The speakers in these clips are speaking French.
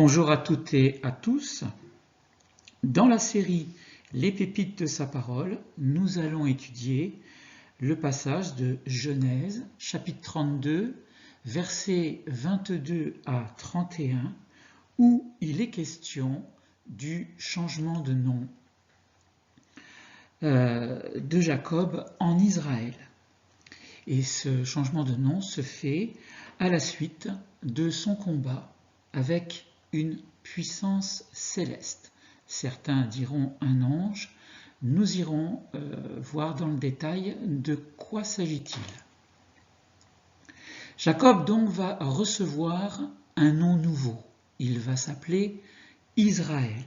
Bonjour à toutes et à tous. Dans la série Les pépites de sa parole, nous allons étudier le passage de Genèse, chapitre 32, versets 22 à 31, où il est question du changement de nom de Jacob en Israël. Et ce changement de nom se fait à la suite de son combat avec une puissance céleste. Certains diront un ange. Nous irons voir dans le détail de quoi s'agit-il. Jacob donc va recevoir un nom nouveau. Il va s'appeler Israël.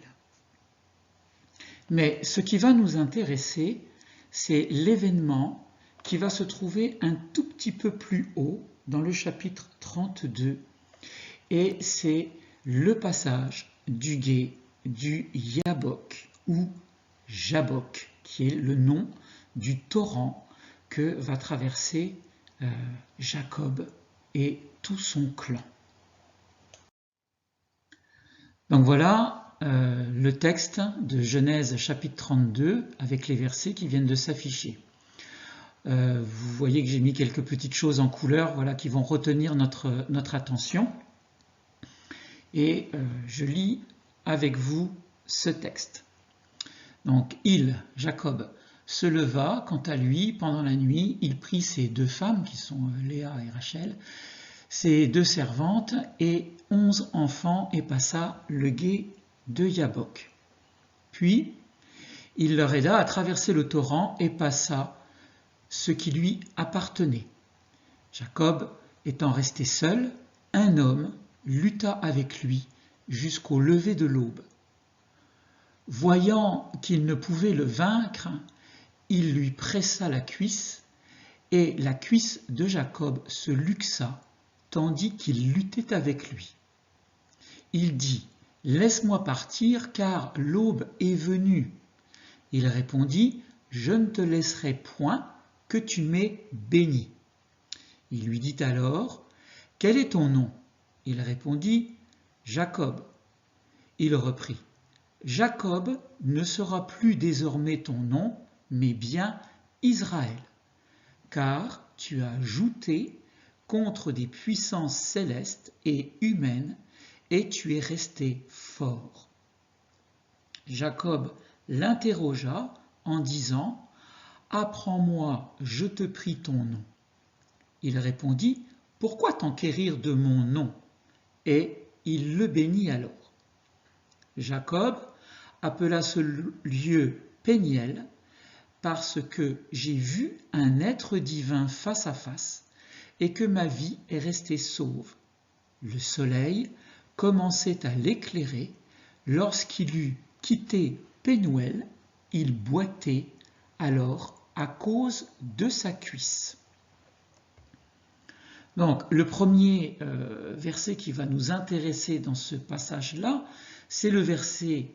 Mais ce qui va nous intéresser, c'est l'événement qui va se trouver un tout petit peu plus haut dans le chapitre 32. Et c'est le passage du gué du Yabok ou Jabbok, qui est le nom du torrent que va traverser Jacob et tout son clan. Donc voilà le texte de Genèse chapitre 32 avec les versets qui viennent de s'afficher. Vous voyez que j'ai mis quelques petites choses en couleur, voilà, qui vont retenir notre attention. Et je lis avec vous ce texte. Donc Jacob, se leva, quant à lui, pendant la nuit, il prit ses deux femmes, qui sont Léa et Rachel, ses deux servantes et 11 enfants, et passa le gué de Yabok. Puis, il leur aida à traverser le torrent et passa ce qui lui appartenait. Jacob étant resté seul, un homme lutta avec lui jusqu'au lever de l'aube. Voyant qu'il ne pouvait le vaincre, il lui pressa la cuisse, et la cuisse de Jacob se luxa, tandis qu'il luttait avec lui. Il dit : « Laisse-moi partir, car l'aube est venue. » Il répondit : « Je ne te laisserai point que tu m'aies béni. » Il lui dit alors : « Quel est ton nom ? » Il répondit : « Jacob. » Il reprit : « Jacob ne sera plus désormais ton nom, mais bien Israël, car tu as jouté contre des puissances célestes et humaines, et tu es resté fort. » Jacob l'interrogea en disant : « Apprends-moi, je te prie, ton nom. » Il répondit : « Pourquoi t'enquérir de mon nom ? » Et il le bénit alors. Jacob appela ce lieu Péniel, parce que j'ai vu un être divin face à face, et que ma vie est restée sauve. Le soleil commençait à l'éclairer. Lorsqu'il eut quitté Pénuel, il boitait alors à cause de sa cuisse. Donc, le premier verset qui va nous intéresser dans ce passage-là, c'est le verset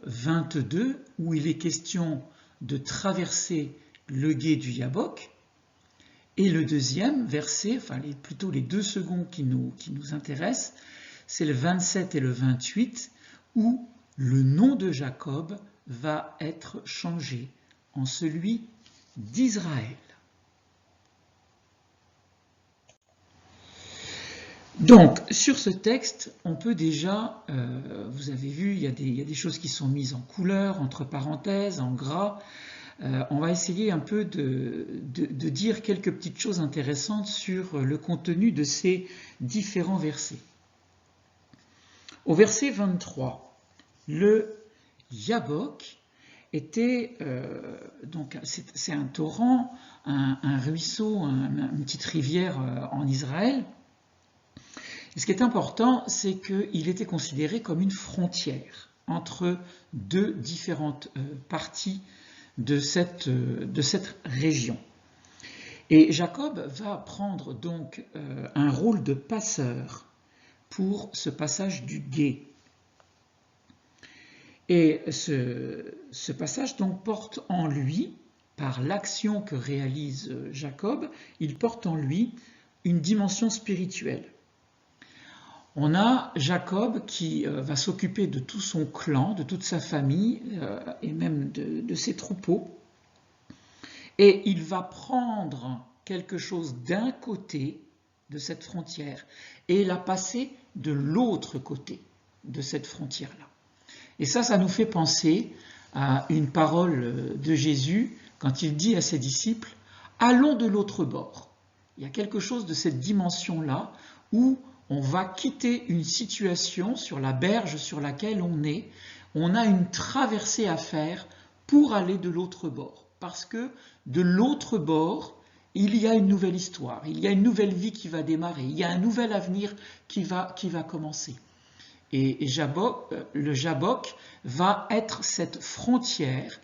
22, où il est question de traverser le gué du Yabok. Et le deuxième verset, plutôt les deux seconds qui nous intéressent, c'est le 27 et le 28, où le nom de Jacob va être changé en celui d'Israël. Donc, sur ce texte, on peut déjà, vous avez vu, il y a des choses qui sont mises en couleur, entre parenthèses, en gras. On va essayer un peu de dire quelques petites choses intéressantes sur le contenu de ces différents versets. Au verset 23, le Yabok était, donc c'est un torrent, un ruisseau, une petite rivière en Israël. Et ce qui est important, c'est qu'il était considéré comme une frontière entre deux différentes parties de cette région. Et Jacob va prendre donc un rôle de passeur pour ce passage du gué. Et ce passage donc porte en lui, par l'action que réalise Jacob, il porte en lui une dimension spirituelle. On a Jacob qui va s'occuper de tout son clan, de toute sa famille et même de ses troupeaux. Et il va prendre quelque chose d'un côté de cette frontière et la passer de l'autre côté de cette frontière-là. Et ça nous fait penser à une parole de Jésus quand il dit à ses disciples « Allons de l'autre bord ». Il y a quelque chose de cette dimension-là où on va quitter une situation sur la berge sur laquelle on est. On a une traversée à faire pour aller de l'autre bord. Parce que de l'autre bord, il y a une nouvelle histoire, il y a une nouvelle vie qui va démarrer, il y a un nouvel avenir qui va commencer. Et le Jabbok va être cette frontière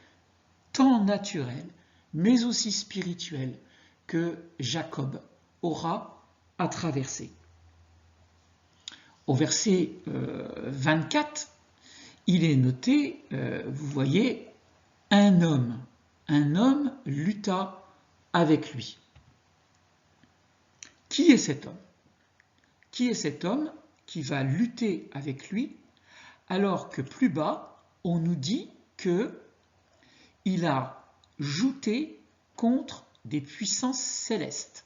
tant naturelle, mais aussi spirituelle, que Jacob aura à traverser. Au verset 24, il est noté, vous voyez, un homme lutta avec lui. Qui est cet homme? Qui est cet homme qui va lutter avec lui, alors que plus bas, on nous dit qu'il a jouté contre des puissances célestes.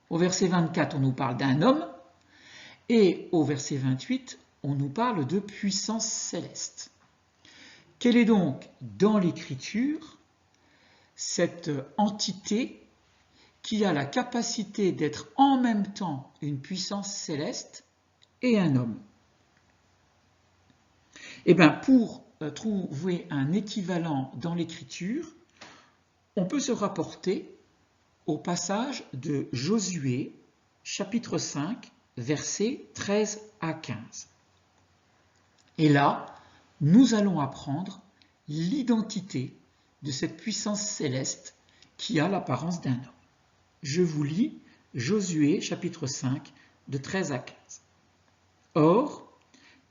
Au verset 24, on nous parle d'un homme, et au verset 28, on nous parle de puissance céleste. Quelle est donc, dans l'Écriture, cette entité qui a la capacité d'être en même temps une puissance céleste et un homme? Eh bien, pour trouver un équivalent dans l'Écriture, on peut se rapporter au passage de Josué, chapitre 5, versets 13 à 15. Et là, nous allons apprendre l'identité de cette puissance céleste qui a l'apparence d'un homme. Je vous lis Josué, chapitre 5, de 13 à 15. Or,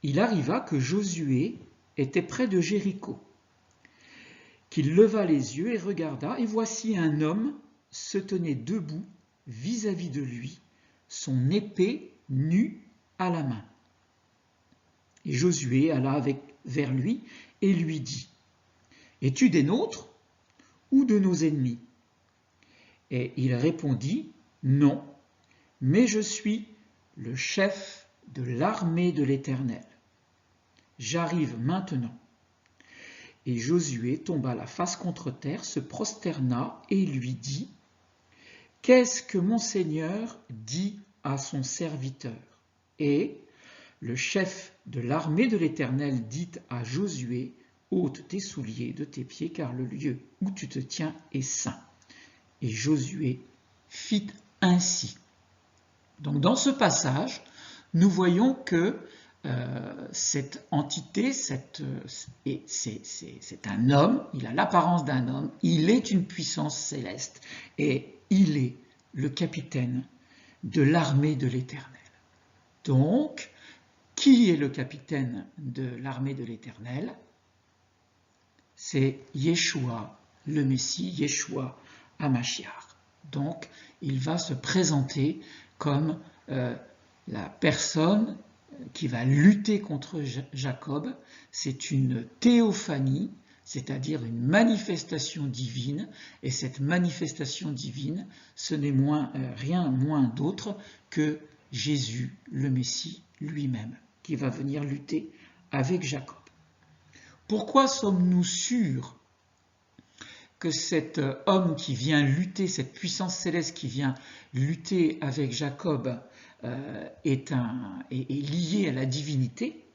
il arriva que Josué était près de Jéricho, qu'il leva les yeux et regarda, et voici un homme se tenait debout vis-à-vis de lui, son épée nue à la main. Et Josué alla vers lui et lui dit : « Es-tu des nôtres ou de nos ennemis ? » Et il répondit : « Non, mais je suis le chef de l'armée de l'Éternel. J'arrive maintenant. » Et Josué tomba la face contre terre, se prosterna et lui dit : « Qu'est-ce que mon Seigneur dit à son serviteur ? » Et le chef de l'armée de l'Éternel dit à Josué : « Ôte tes souliers de tes pieds, car le lieu où tu te tiens est saint. » Et Josué fit ainsi. Donc dans ce passage, nous voyons que cette entité, c'est un homme, il a l'apparence d'un homme, il est une puissance céleste et il est le capitaine de l'armée de l'Éternel. Donc, qui est le capitaine de l'armée de l'Éternel? C'est Yeshua, le Messie, Yeshua HaMashiach. Donc, il va se présenter comme la personne qui va lutter contre Jacob. C'est une théophanie, c'est-à-dire une manifestation divine, et cette manifestation divine, ce n'est rien moins d'autre que Jésus, le Messie lui-même, qui va venir lutter avec Jacob. Pourquoi sommes-nous sûrs que cet homme qui vient lutter, cette puissance céleste qui vient lutter avec Jacob est lié à la divinité?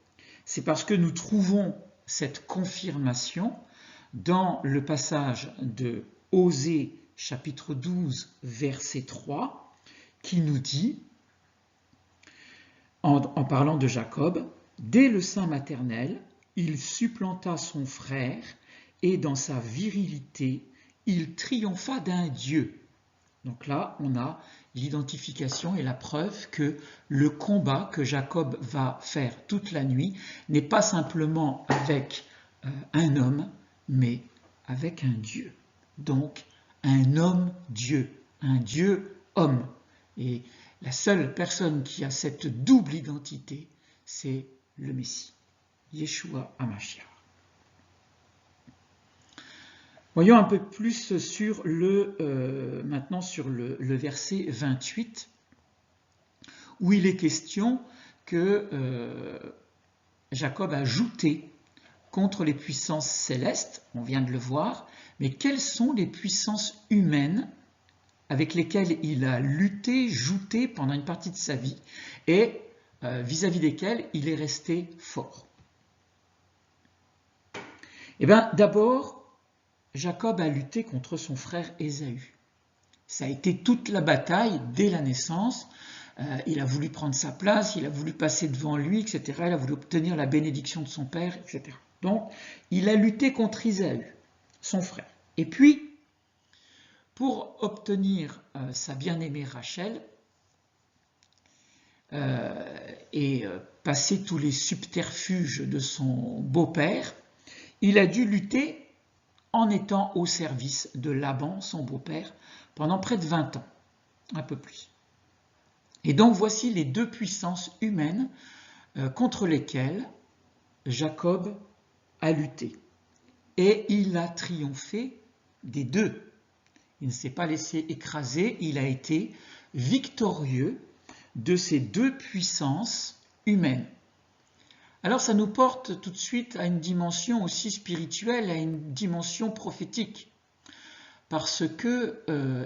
C'est parce que nous trouvons cette confirmation dans le passage de Osée chapitre 12 verset 3 qui nous dit, en parlant de Jacob, « Dès le sein maternel, il supplanta son frère et dans sa virilité, il triompha d'un Dieu. » Donc là, on a l'identification et la preuve que le combat que Jacob va faire toute la nuit n'est pas simplement avec un homme, mais avec un Dieu. Donc, un homme-Dieu, un Dieu-homme. Et La seule personne qui a cette double identité, c'est le Messie, Yeshua HaMashiach. Voyons un peu plus sur maintenant sur le verset 28, où il est question que Jacob a ajouté contre les puissances célestes, on vient de le voir, mais quelles sont les puissances humaines avec lesquelles il a lutté, jouté pendant une partie de sa vie, et vis-à-vis desquelles il est resté fort. Eh bien, d'abord, Jacob a lutté contre son frère Ésaü. Ça a été toute la bataille dès la naissance. Il a voulu prendre sa place, il a voulu passer devant lui, etc. Il a voulu obtenir la bénédiction de son père, etc. Donc, il a lutté contre Ésaü, son frère. Et puis, pour obtenir sa bien-aimée Rachel et passer tous les subterfuges de son beau-père, il a dû lutter en étant au service de Laban, son beau-père, pendant près de 20 ans, un peu plus. Et donc voici les deux puissances humaines contre lesquelles Jacob a lutté. Et il a triomphé des deux. Il ne s'est pas laissé écraser, il a été victorieux de ces deux puissances humaines. Alors ça nous porte tout de suite à une dimension aussi spirituelle, à une dimension prophétique. Parce que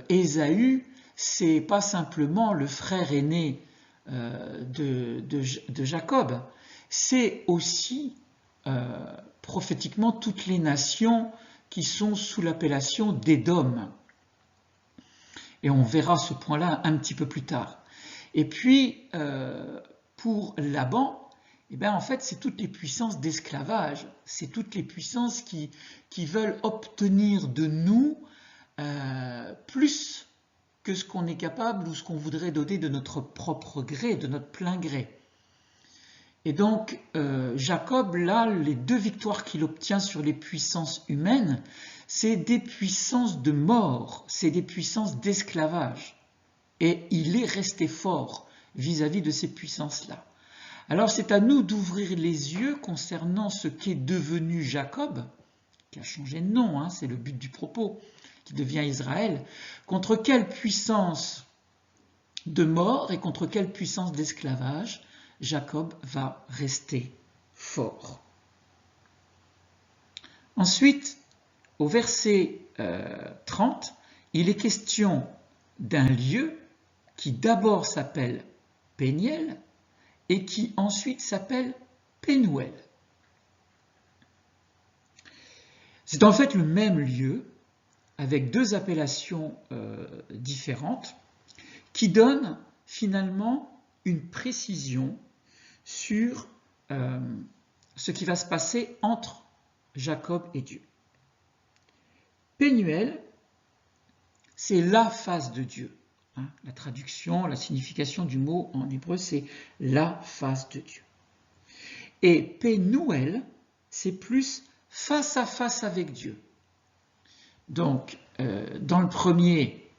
Ésaü, c'est pas simplement le frère aîné de Jacob, c'est aussi prophétiquement toutes les nations qui sont sous l'appellation d'Édom. Et on verra ce point-là un petit peu plus tard. Et puis, pour Laban, eh bien, en fait, c'est toutes les puissances d'esclavage, c'est toutes les puissances qui veulent obtenir de nous plus que ce qu'on est capable ou ce qu'on voudrait donner de notre propre gré, de notre plein gré. Et donc, Jacob, là, les deux victoires qu'il obtient sur les puissances humaines, c'est des puissances de mort, c'est des puissances d'esclavage. Et il est resté fort vis-à-vis de ces puissances-là. Alors c'est à nous d'ouvrir les yeux concernant ce qu'est devenu Jacob, qui a changé de nom, hein, c'est le but du propos, qui devient Israël, contre quelle puissance de mort et contre quelle puissance d'esclavage Jacob va rester fort. Ensuite, au verset 30, il est question d'un lieu qui d'abord s'appelle Péniel et qui ensuite s'appelle Pénuel. C'est en fait le même lieu avec deux appellations différentes qui donnent finalement une précision sur ce qui va se passer entre Jacob et Dieu. Pénuel, c'est la face de Dieu. Hein, la traduction, la signification du mot en hébreu, c'est la face de Dieu. Et Pénuel, c'est plus face à face avec Dieu. Donc, dans le premier,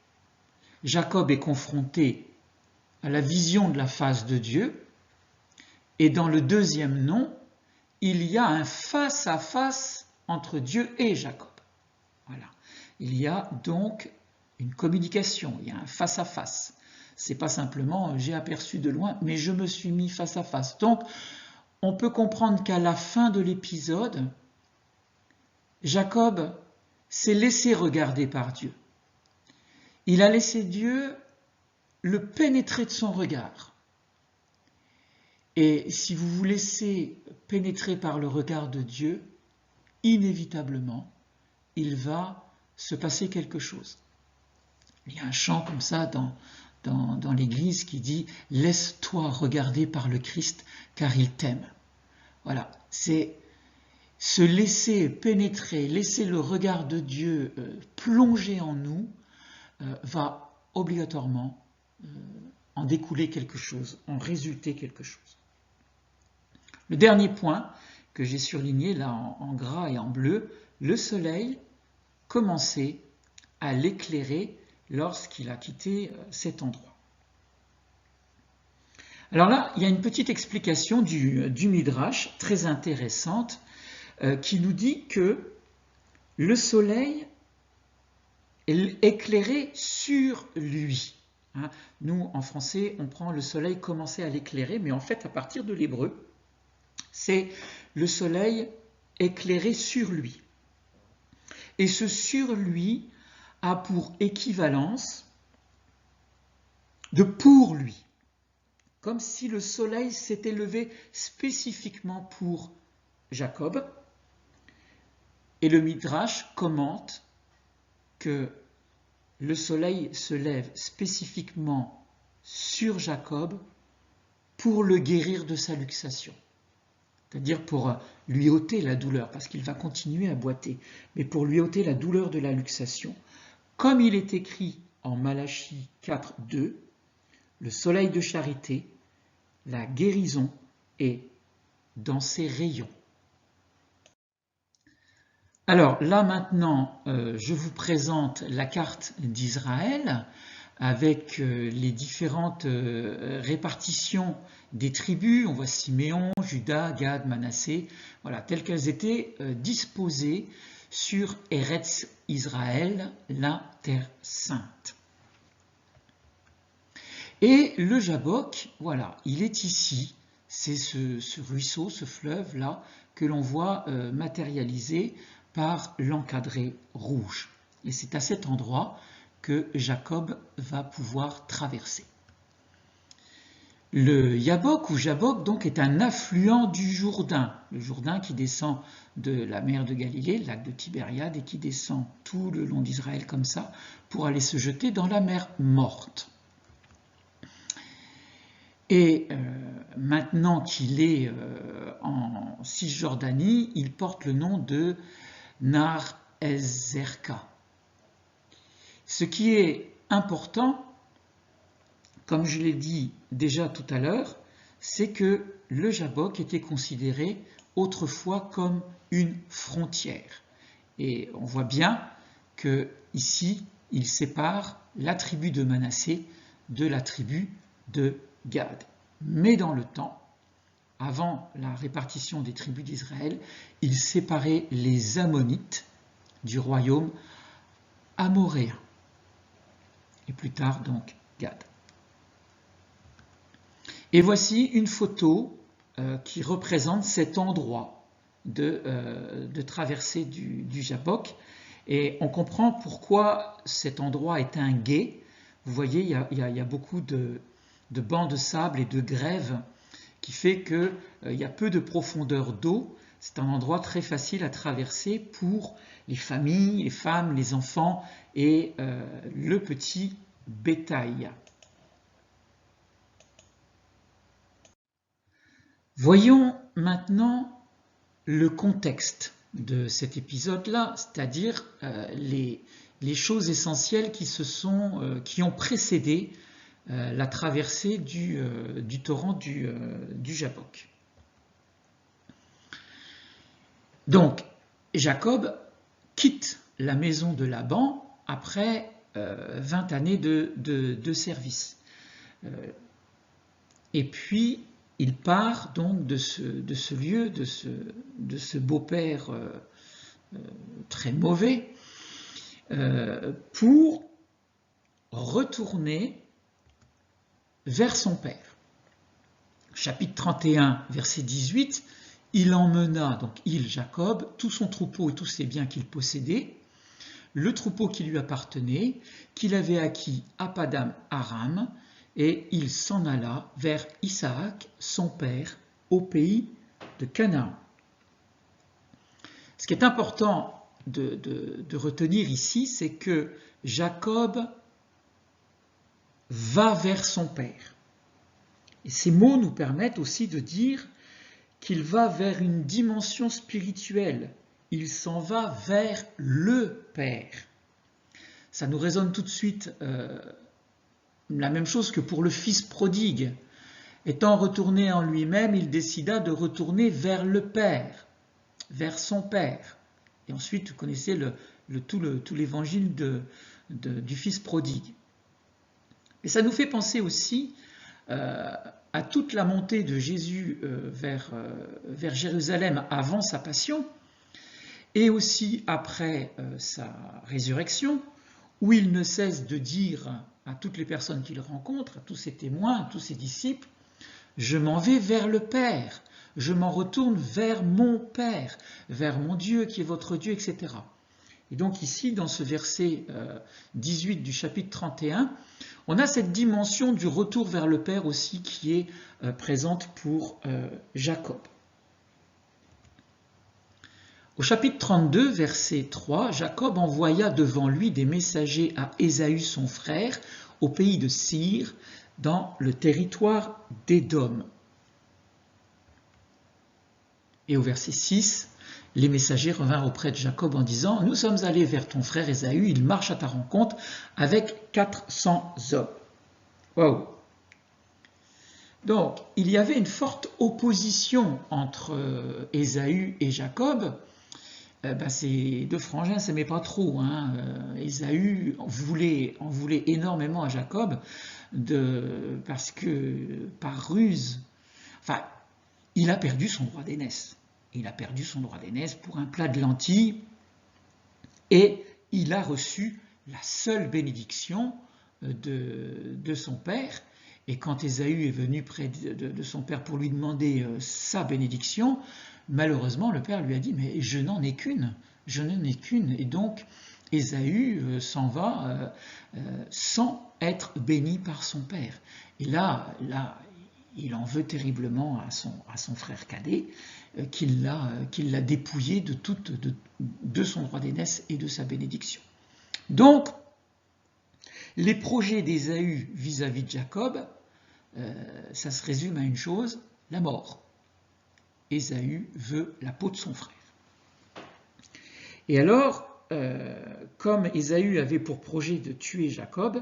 Jacob est confronté à la vision de la face de Dieu, et dans le deuxième nom, il y a un face à face entre Dieu et Jacob. Voilà. Il y a donc une communication, il y a un face à face. C'est pas simplement j'ai aperçu de loin, mais je me suis mis face à face. Donc, on peut comprendre qu'à la fin de l'épisode, Jacob s'est laissé regarder par Dieu. Il a laissé Dieu le pénétrer de son regard. Et si vous vous laissez pénétrer par le regard de Dieu, inévitablement, il va se passer quelque chose. Il y a un chant comme ça dans l'Église qui dit « Laisse-toi regarder par le Christ, car il t'aime ». Voilà, c'est se laisser pénétrer, laisser le regard de Dieu plonger en nous, va obligatoirement en découler quelque chose, en résulter quelque chose. Le dernier point que j'ai surligné là en gras et en bleu, le soleil commençait à l'éclairer lorsqu'il a quitté cet endroit. Alors là, il y a une petite explication du Midrash très intéressante qui nous dit que le soleil éclairait sur lui. Nous, en français, on prend le soleil commençait à l'éclairer, mais en fait, à partir de l'hébreu, c'est le soleil éclairé sur lui. Et ce sur lui a pour équivalence de pour lui. Comme si le soleil s'était levé spécifiquement pour Jacob. Et le Midrash commente que le soleil se lève spécifiquement sur Jacob pour le guérir de sa luxation. C'est-à-dire pour lui ôter la douleur, parce qu'il va continuer à boiter, mais pour lui ôter la douleur de la luxation. Comme il est écrit en Malachie 4:2, le soleil de charité, la guérison est dans ses rayons. Alors là maintenant, je vous présente la carte d'Israël avec les différentes répartitions des tribus. On voit Siméon, Juda, Gad, Manassé, voilà, telles qu'elles étaient disposées sur Eretz Israël, la terre sainte. Et le Jabbok, voilà, il est ici, c'est ce ruisseau, ce fleuve-là, que l'on voit matérialisé par l'encadré rouge. Et c'est à cet endroit que Jacob va pouvoir traverser. Le Jabbok ou Jabbok donc est un affluent du Jourdain, le Jourdain qui descend de la mer de Galilée, le lac de Tibériade, et qui descend tout le long d'Israël comme ça pour aller se jeter dans la mer Morte. Et maintenant qu'il est en Cisjordanie, il porte le nom de Nar Ezerka. Ce qui est important, comme je l'ai dit déjà tout à l'heure, c'est que le Jabbok était considéré autrefois comme une frontière. Et on voit bien que ici, il sépare la tribu de Manassé de la tribu de Gad. Mais dans le temps, avant la répartition des tribus d'Israël, il séparait les Ammonites du royaume amoréen. Et plus tard donc Gad. Et voici une photo qui représente cet endroit de traversée du Jabbok. Et on comprend pourquoi cet endroit est un gué. Vous voyez, il y a beaucoup de bancs de sable et de grève qui fait qu'il y a peu de profondeur d'eau. C'est un endroit très facile à traverser pour les familles, les femmes, les enfants et le petit bétail. Voyons maintenant le contexte de cet épisode-là, c'est-à-dire les choses essentielles qui ont précédé la traversée du torrent du Jabbok. Donc, Jacob quitte la maison de Laban après 20 années de service. Et puis, il part donc de ce lieu, de ce beau-père très mauvais, pour retourner vers son père. Chapitre 31, verset 18, il emmena, donc Jacob, tout son troupeau et tous ses biens qu'il possédait, le troupeau qui lui appartenait, qu'il avait acquis à Padam Aram, et il s'en alla vers Isaac, son père, au pays de Canaan. Ce qui est important de retenir ici, c'est que Jacob va vers son père. Et ces mots nous permettent aussi de dire qu'il va vers une dimension spirituelle. Il s'en va vers le Père. Ça nous résonne tout de suite la même chose que pour le fils prodigue. Étant retourné en lui-même, il décida de retourner vers le Père, vers son Père. Et ensuite, vous connaissez tout l'évangile du fils prodigue. Et ça nous fait penser aussi à toute la montée de Jésus vers Jérusalem avant sa passion, et aussi après sa résurrection, où il ne cesse de dire à toutes les personnes qu'il rencontre, à tous ses témoins, à tous ses disciples, « Je m'en vais vers le Père, je m'en retourne vers mon Père, vers mon Dieu qui est votre Dieu, etc. » Et donc ici, dans ce verset 18 du chapitre 31, on a cette dimension du retour vers le Père aussi qui est présente pour Jacob. Au chapitre 32, verset 3, Jacob envoya devant lui des messagers à Ésaü son frère, au pays de Seir, dans le territoire d'Édom. Et au verset 6, les messagers revinrent auprès de Jacob en disant « Nous sommes allés vers ton frère Ésaü, il marche à ta rencontre avec 400 hommes. » Waouh! Donc, il y avait une forte opposition entre Ésaü et Jacob. Ces deux frangins ne s'aimaient pas trop. Ésaü en voulait énormément à Jacob parce que par ruse, il a perdu son droit d'aînesse. Il a perdu son droit d'aînesse pour un plat de lentilles et il a reçu la seule bénédiction de son père. Et quand Ésaü est venu près de son père pour lui demander sa bénédiction, malheureusement, le père lui a dit « Mais je n'en ai qu'une, je n'en ai qu'une. » Et donc, Ésaü s'en va sans être béni par son père. Et là, il en veut terriblement à son frère cadet, qu'il l'a dépouillé de son droit d'aînesse et de sa bénédiction. Donc, les projets d'Ésaü vis-à-vis de Jacob, ça se résume à une chose, la mort. Ésaü veut la peau de son frère. Et alors, comme Ésaü avait pour projet de tuer Jacob,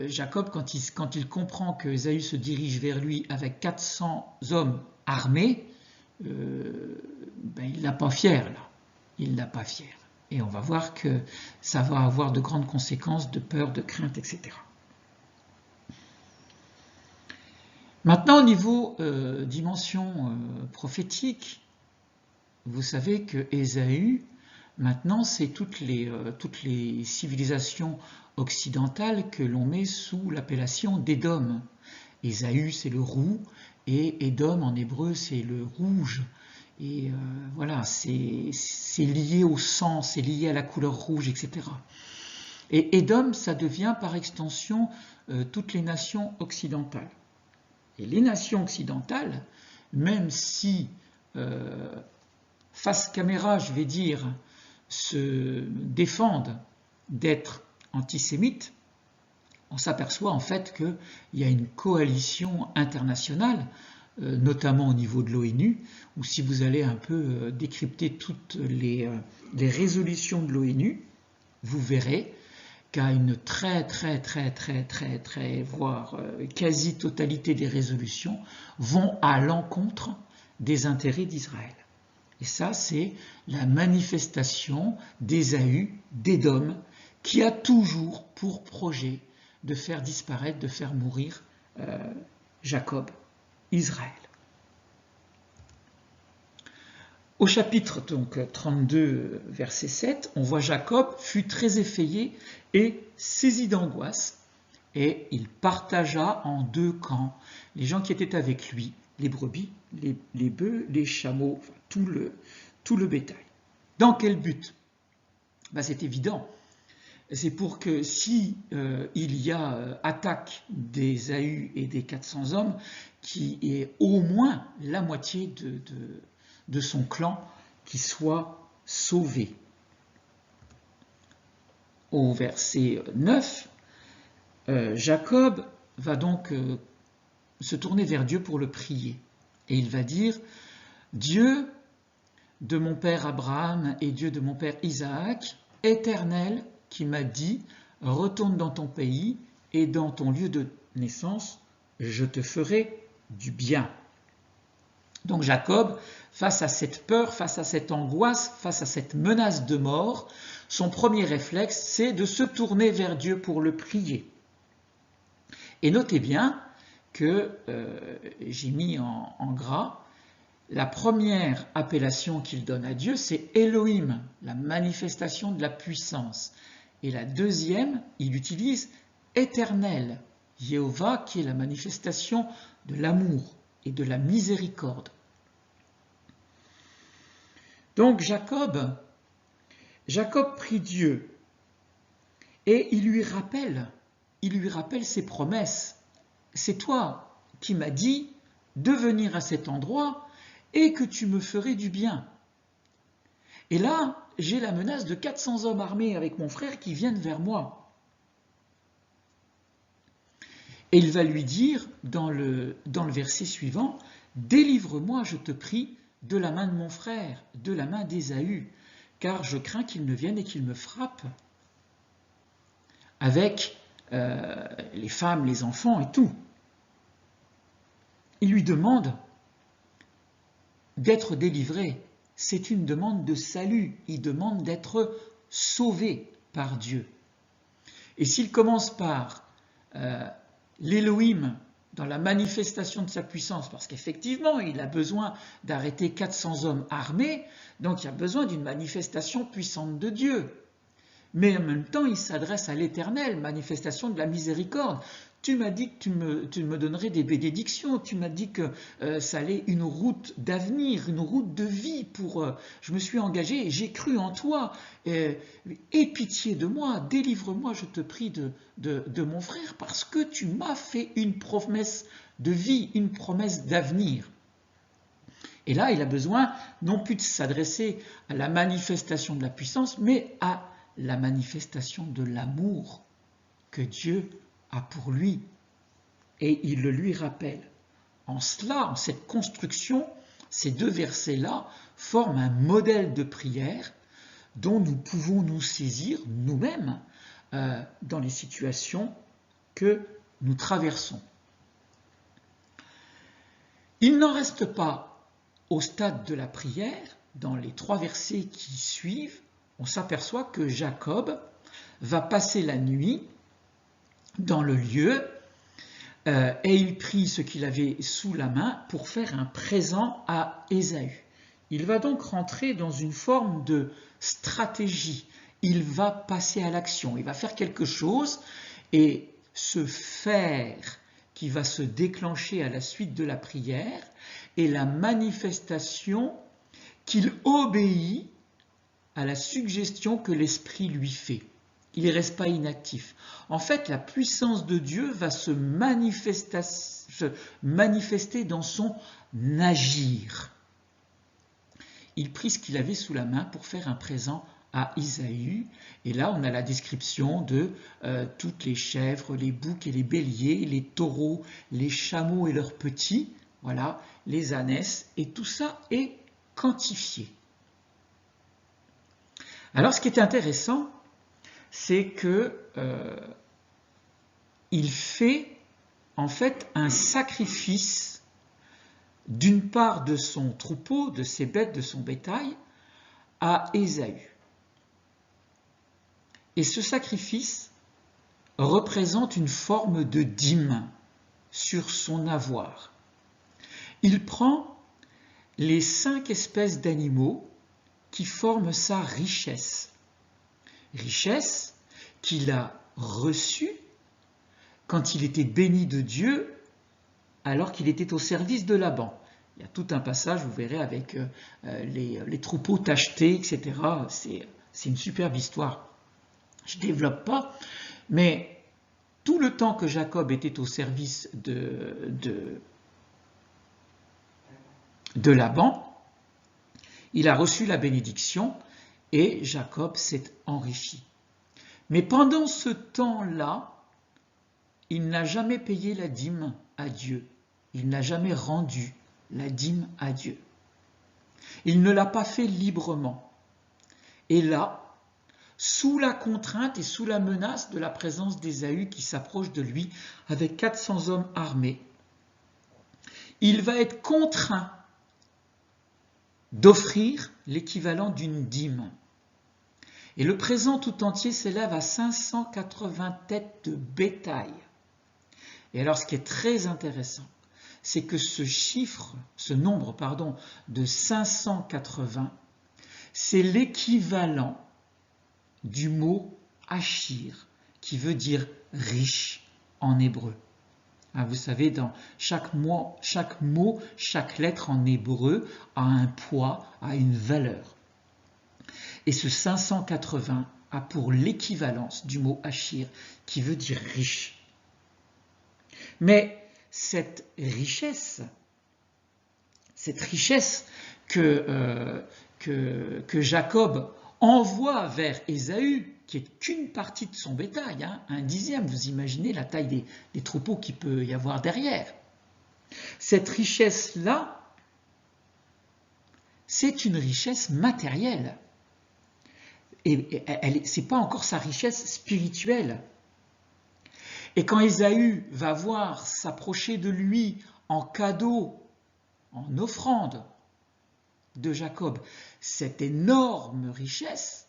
Jacob, quand il comprend que Ésaü se dirige vers lui avec 400 hommes armés, il ne l'a pas fier là. Il ne l'a pas fier. Et on va voir que ça va avoir de grandes conséquences de peur, de crainte, etc. Maintenant, au niveau dimension prophétique, vous savez que Ésaü, maintenant, c'est toutes les civilisations occidentales que l'on met sous l'appellation d'Édom. Ésaü, c'est le roux, et Édom, en hébreu, c'est le rouge. Et voilà, c'est lié au sang, c'est lié à la couleur rouge, etc. Et Édom, ça devient par extension toutes les nations occidentales. Et les nations occidentales, même si face caméra, je vais dire, se défendent d'être antisémites, on s'aperçoit en fait qu'il y a une coalition internationale, notamment au niveau de l'ONU, où si vous allez un peu décrypter toutes les résolutions de l'ONU, vous verrez qu'à une très, voire quasi-totalité des résolutions vont à l'encontre des intérêts d'Israël. Et ça, c'est la manifestation d'Ésaü, d'Édom, qui a toujours pour projet de faire disparaître, de faire mourir Jacob, Israël. Au chapitre donc 32, verset 7, on voit Jacob fut très effrayé et saisi d'angoisse, et il partagea en deux camps les gens qui étaient avec lui, les brebis, les bœufs, les chameaux, enfin, tout le bétail. Dans quel but? C'est évident. C'est pour que si il y a attaque d'Ésaü et des 400 hommes, qu'il y ait au moins la moitié de son clan qui soit sauvé. Au verset 9, Jacob va donc se tourner vers Dieu pour le prier. Et il va dire « Dieu de mon père Abraham et Dieu de mon père Isaac, éternel, qui m'a dit « Retourne dans ton pays et dans ton lieu de naissance, je te ferai du bien. » Donc Jacob, face à cette peur, face à cette angoisse, face à cette menace de mort, son premier réflexe, c'est de se tourner vers Dieu pour le prier. Et notez bien que j'ai mis en gras, la première appellation qu'il donne à Dieu, c'est Elohim, la manifestation de la puissance. Et la deuxième, il utilise éternel, Jéhovah, qui est la manifestation de l'amour et de la miséricorde. Donc Jacob prie Dieu et il lui rappelle ses promesses. C'est toi qui m'as dit de venir à cet endroit et que tu me ferais du bien. Et là, j'ai la menace de 400 hommes armés avec mon frère qui viennent vers moi. Et il va lui dire dans le verset suivant, « Délivre-moi, je te prie, de la main de mon frère, de la main d'Ésaü, car je crains qu'il ne vienne et qu'il me frappe avec les femmes, les enfants et tout. » Il lui demande d'être délivré. C'est une demande de salut. Il demande d'être sauvé par Dieu. Et s'il commence par l'Élohim dans la manifestation de sa puissance, parce qu'effectivement, il a besoin d'arrêter 400 hommes armés, donc il a besoin d'une manifestation puissante de Dieu. Mais en même temps, il s'adresse à l'Éternel, manifestation de la miséricorde. Tu m'as dit que tu me donnerais des bénédictions, tu m'as dit que ça allait une route d'avenir, une route de vie je me suis engagé et j'ai cru en toi. Aie pitié de moi, délivre-moi, je te prie, de mon frère, parce que tu m'as fait une promesse de vie, une promesse d'avenir. Et là, il a besoin non plus de s'adresser à la manifestation de la puissance, mais à la manifestation de l'amour que Dieu a pour lui. Et il le lui rappelle. En cela, en cette construction, ces deux versets-là forment un modèle de prière dont nous pouvons nous saisir nous-mêmes dans les situations que nous traversons. Il n'en reste pas au stade de la prière. Dans les 3 versets qui suivent, on s'aperçoit que Jacob va passer la nuit dans le lieu et il prie ce qu'il avait sous la main pour faire un présent à Ésaü. Il va donc rentrer dans une forme de stratégie. Il va passer à l'action, il va faire quelque chose et ce faire qui va se déclencher à la suite de la prière est la manifestation qu'il obéit à la suggestion que l'Esprit lui fait. Il ne reste pas inactif. En fait, la puissance de Dieu va se manifester dans son agir. Il prit ce qu'il avait sous la main pour faire un présent à Ésaü. Et là, on a la description de toutes les chèvres, les boucs et les béliers, les taureaux, les chameaux et leurs petits, voilà, les ânesses, et tout ça est quantifié. Alors, ce qui est intéressant, c'est que il fait en fait un sacrifice d'une part de son troupeau, de ses bêtes, de son bétail, à Ésaü. Et ce sacrifice représente une forme de dîme sur son avoir. Il prend les 5 espèces d'animaux qui forment sa richesse. Richesse qu'il a reçue quand il était béni de Dieu alors qu'il était au service de Laban. Il y a tout un passage, vous verrez, avec les troupeaux tachetés, etc. C'est une superbe histoire. Je ne développe pas, mais tout le temps que Jacob était au service de Laban, il a reçu la bénédiction et Jacob s'est enrichi. Mais pendant ce temps-là, il n'a jamais payé la dîme à Dieu. Il n'a jamais rendu la dîme à Dieu. Il ne l'a pas fait librement. Et là, sous la contrainte et sous la menace de la présence d'Ésaü qui s'approche de lui avec 400 hommes armés, il va être contraint d'offrir l'équivalent d'une dîme. Et le présent tout entier s'élève à 580 têtes de bétail, Et alors ce qui est très intéressant, c'est que ce nombre de 580, c'est l'équivalent du mot Achir, qui veut dire riche en hébreu. Vous savez, dans chaque mot, chaque lettre en hébreu a un poids, a une valeur. Et ce 580 a pour l'équivalence du mot Achir, qui veut dire riche. Mais cette richesse que Jacob envoie vers Ésaü, qui est qu'une partie de son bétail, un dixième, vous imaginez la taille des troupeaux qu'il peut y avoir derrière. Cette richesse-là, c'est une richesse matérielle. Et ce n'est pas encore sa richesse spirituelle. Et quand Ésaü va voir s'approcher de lui en cadeau, en offrande de Jacob, cette énorme richesse,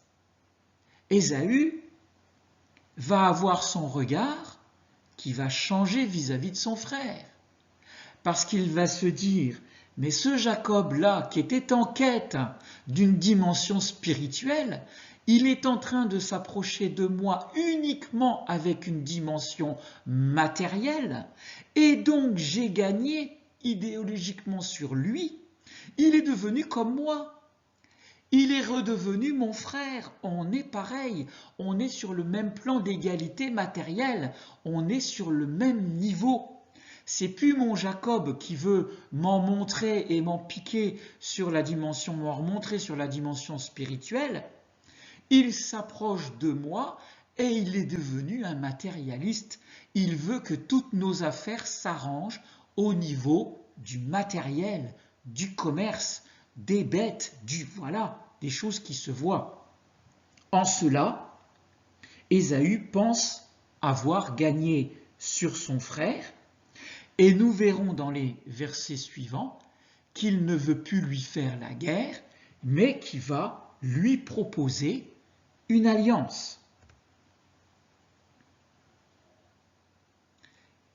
Ésaü va avoir son regard qui va changer vis-à-vis de son frère. Parce qu'il va se dire, mais ce Jacob-là, qui était en quête d'une dimension spirituelle, il est en train de s'approcher de moi uniquement avec une dimension matérielle, et donc j'ai gagné idéologiquement sur lui. Il est devenu comme moi. Il est redevenu mon frère. On est pareil. On est sur le même plan d'égalité matérielle. On est sur le même niveau. C'est plus mon Jacob qui veut m'en montrer et m'en piquer sur la dimension, m'en remontrer sur la dimension spirituelle. Il s'approche de moi et il est devenu un matérialiste. Il veut que toutes nos affaires s'arrangent au niveau du matériel, du commerce, des bêtes, des choses qui se voient. En cela, Ésaü pense avoir gagné sur son frère, et nous verrons dans les versets suivants qu'il ne veut plus lui faire la guerre, mais qu'il va lui proposer une alliance.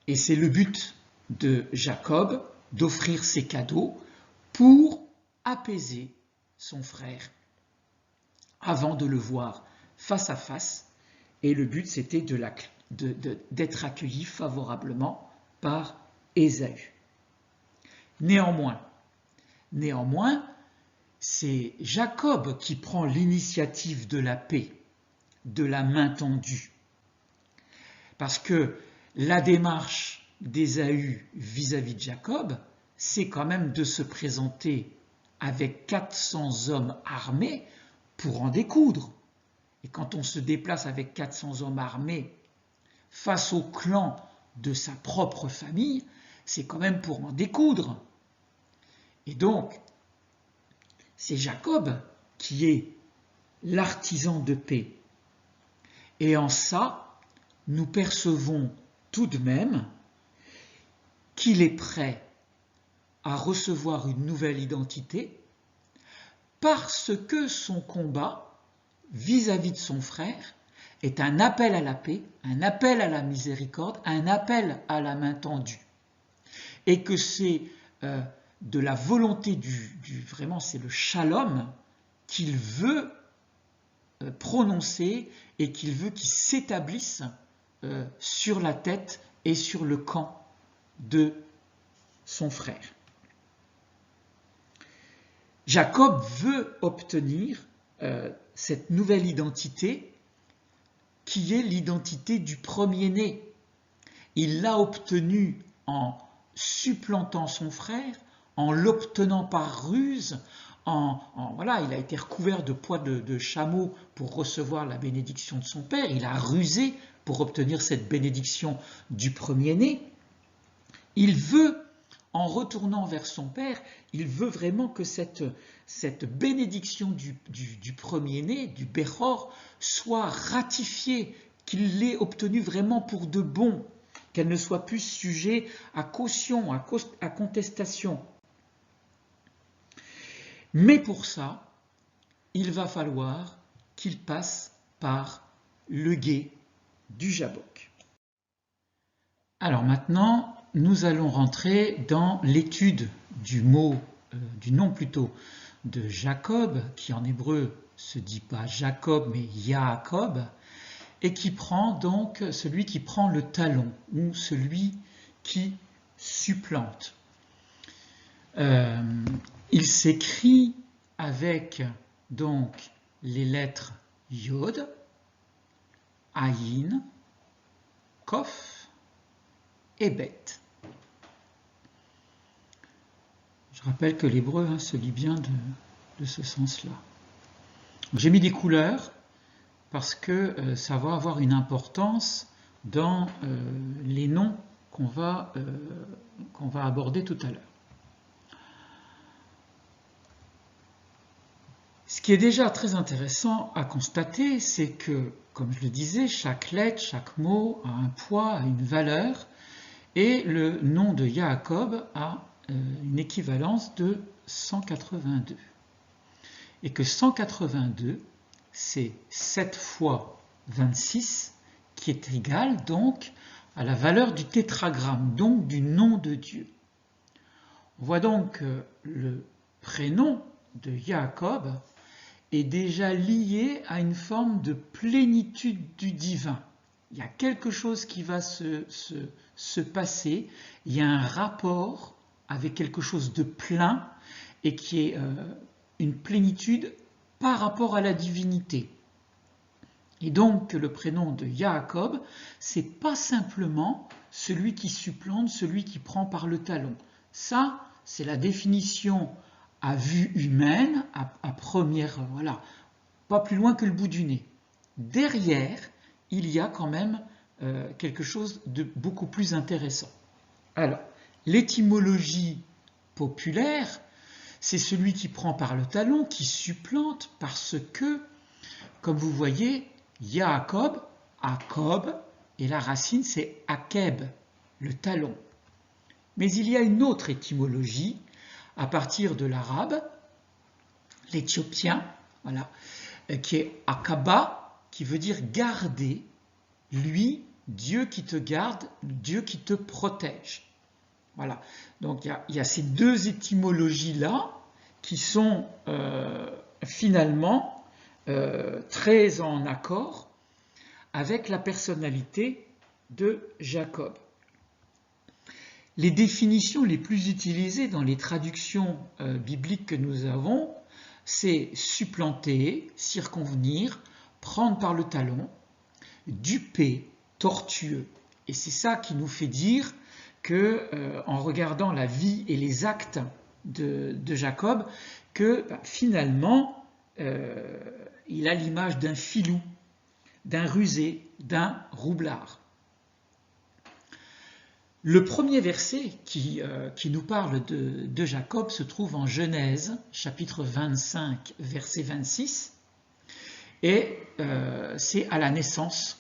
Et c'est le but de Jacob d'offrir ses cadeaux pour apaiser son frère avant de le voir face à face. Et le but, c'était d'être accueilli favorablement par Ésaü. Néanmoins, c'est Jacob qui prend l'initiative de la paix, de la main tendue. Parce que la démarche d'Ésaü vis-à-vis de Jacob, c'est quand même de se présenter avec 400 hommes armés pour en découdre. Et quand on se déplace avec 400 hommes armés face au clan de sa propre famille, c'est quand même pour en découdre. Et donc, c'est Jacob qui est l'artisan de paix. Et en ça, nous percevons tout de même qu'il est prêt à recevoir une nouvelle identité parce que son combat vis-à-vis de son frère est un appel à la paix, un appel à la miséricorde, un appel à la main tendue. Et que c'est de la volonté vraiment c'est le shalom qu'il veut prononcer et qu'il veut qu'il s'établisse sur la tête et sur le camp de son frère. Jacob veut obtenir cette nouvelle identité qui est l'identité du premier-né. Il l'a obtenue en supplantant son frère, en l'obtenant par ruse, il a été recouvert de poids de chameau pour recevoir la bénédiction de son père, il a rusé pour obtenir cette bénédiction du premier-né. Il veut, en retournant vers son père, il veut vraiment que cette bénédiction du premier-né, du Béchor, soit ratifiée, qu'il l'ait obtenue vraiment pour de bon, qu'elle ne soit plus sujet à caution, à contestation. Mais pour ça, il va falloir qu'il passe par le gué du Jabbok. Alors maintenant, nous allons rentrer dans l'étude du mot, du nom plutôt, de Jacob, qui en hébreu se dit pas Jacob mais Yaakov, et qui prend donc celui qui prend le talon, ou celui qui supplante. Il s'écrit avec donc les lettres Yod, Ayin, Kof et Bet. Je rappelle que l'hébreu se lit bien de ce sens-là. J'ai mis des couleurs parce que ça va avoir une importance dans les noms qu'on va aborder tout à l'heure. Ce qui est déjà très intéressant à constater, c'est que, comme je le disais, chaque lettre, chaque mot a un poids, a une valeur, et le nom de Yaakov a une équivalence de 182. Et que 182, c'est 7 fois 26, qui est égal donc à la valeur du tétragramme, donc du nom de Dieu. On voit donc que le prénom de Yaakov est déjà lié à une forme de plénitude du divin. Il y a quelque chose qui va se passer, il y a un rapport avec quelque chose de plein et qui est une plénitude par rapport à la divinité. Et donc le prénom de Yaakov, c'est pas simplement celui qui supplante, celui qui prend par le talon. Ça, c'est la définition à vue humaine, à première, voilà, pas plus loin que le bout du nez. Derrière, il y a quand même quelque chose de beaucoup plus intéressant. Alors, l'étymologie populaire, c'est celui qui prend par le talon, qui supplante, parce que, comme vous voyez, Yaakov, Akob, et la racine c'est Akeb, le talon. Mais il y a une autre étymologie, à partir de l'arabe, l'éthiopien, voilà, qui est Akaba, qui veut dire garder, lui, Dieu qui te garde, Dieu qui te protège. Voilà, donc il y a ces deux étymologies-là qui sont finalement très en accord avec la personnalité de Jacob. Les définitions les plus utilisées dans les traductions bibliques que nous avons, c'est supplanter, circonvenir, prendre par le talon, duper, tortueux. Et c'est ça qui nous fait dire que, en regardant la vie et les actes de Jacob, que finalement, il a l'image d'un filou, d'un rusé, d'un roublard. Le premier verset qui nous parle de Jacob se trouve en Genèse, chapitre 25, verset 26, et c'est à la naissance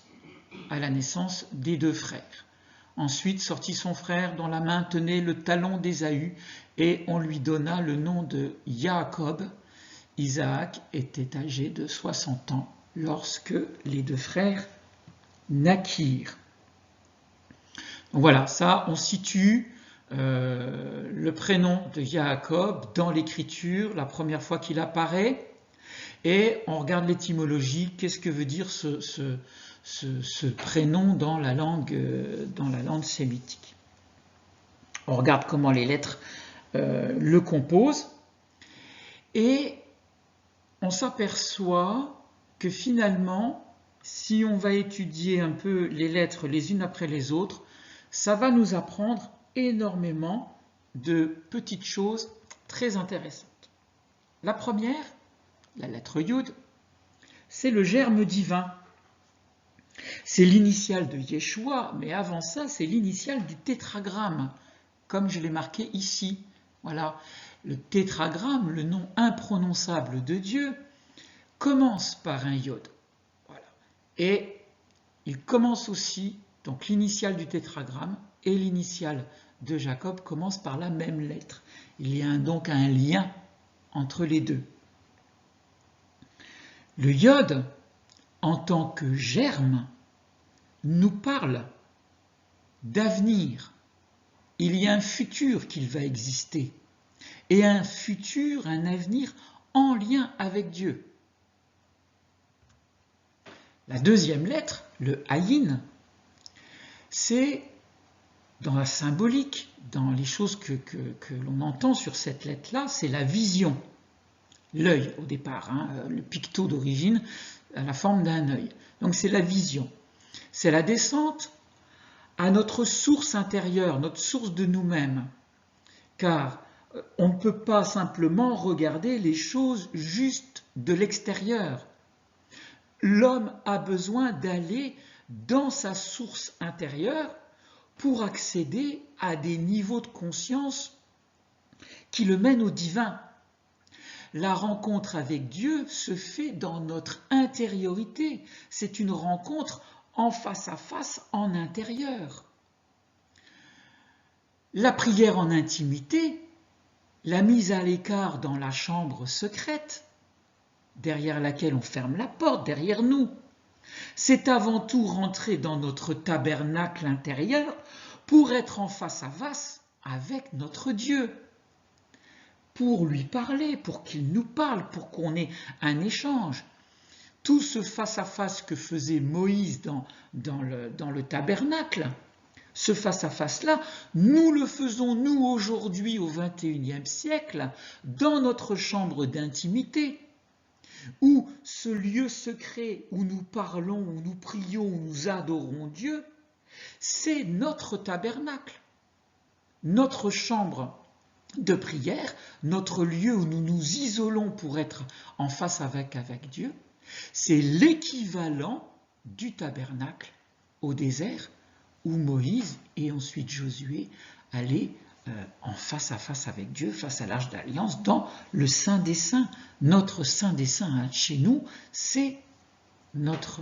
des deux frères. Ensuite sortit son frère dont la main tenait le talon d'Ésaü, et on lui donna le nom de Jacob. Isaac était âgé de 60 ans lorsque les deux frères naquirent. Donc voilà, ça, on situe le prénom de Jacob dans l'écriture, la première fois qu'il apparaît, et on regarde l'étymologie, qu'est-ce que veut dire ce prénom dans la langue sémitique. On regarde comment les lettres le composent, et on s'aperçoit que finalement, si on va étudier un peu les lettres les unes après les autres, ça va nous apprendre énormément de petites choses très intéressantes. La première, la lettre Yud, c'est le germe divin. C'est l'initiale de Yeshua, mais avant ça, c'est l'initiale du tétragramme, comme je l'ai marqué ici. Voilà, le tétragramme, le nom imprononçable de Dieu, commence par un Yod. Voilà. Et il commence aussi, donc l'initiale du tétragramme et l'initiale de Jacob commencent par la même lettre. Il y a donc un lien entre les deux. Le Yod, en tant que germe, nous parle d'avenir. Il y a un futur qu'il va exister. Et un futur, un avenir en lien avec Dieu. La deuxième lettre, le Ayin, c'est dans la symbolique, dans les choses que l'on entend sur cette lettre-là, c'est la vision. L'œil au départ, le picto d'origine a la forme d'un œil. Donc c'est la vision. C'est la descente à notre source intérieure, notre source de nous-mêmes. Car on ne peut pas simplement regarder les choses juste de l'extérieur. L'homme a besoin d'aller dans sa source intérieure pour accéder à des niveaux de conscience qui le mènent au divin. La rencontre avec Dieu se fait dans notre intériorité. C'est une rencontre en face à face, en intérieur. La prière en intimité, la mise à l'écart dans la chambre secrète, derrière laquelle on ferme la porte, derrière nous, c'est avant tout rentrer dans notre tabernacle intérieur pour être en face à face avec notre Dieu, pour lui parler, pour qu'il nous parle, pour qu'on ait un échange. Tout ce face-à-face que faisait Moïse dans le tabernacle, ce face-à-face-là, nous le faisons, nous, aujourd'hui, au XXIe siècle, dans notre chambre d'intimité, où ce lieu secret où nous parlons, où nous prions, où nous adorons Dieu, c'est notre tabernacle, notre chambre de prière, notre lieu où nous nous isolons pour être en face avec Dieu. C'est l'équivalent du tabernacle au désert où Moïse et ensuite Josué allaient en face à face avec Dieu, face à l'Arche d'Alliance, dans le Saint des Saints. Notre Saint des Saints, chez nous, c'est notre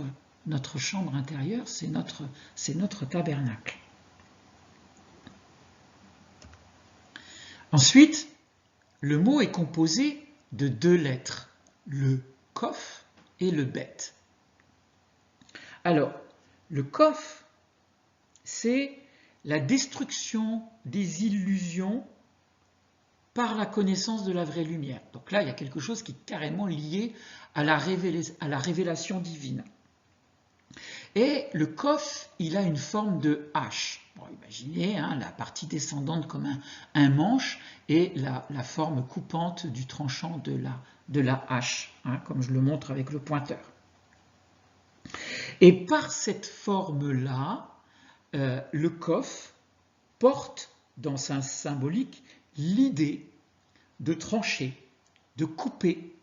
chambre intérieure, c'est notre tabernacle. Ensuite, le mot est composé de deux lettres, le Kof et le Bet. Alors, le Kof, c'est la destruction des illusions par la connaissance de la vraie lumière. Donc là, il y a quelque chose qui est carrément lié à la révélation divine. Et le Kof, il a une forme de hache. Bon, imaginez la partie descendante comme un manche et la forme coupante du tranchant de la hache, comme je le montre avec le pointeur. Et par cette forme-là, le Kof porte dans sa symbolique l'idée de trancher, de couper,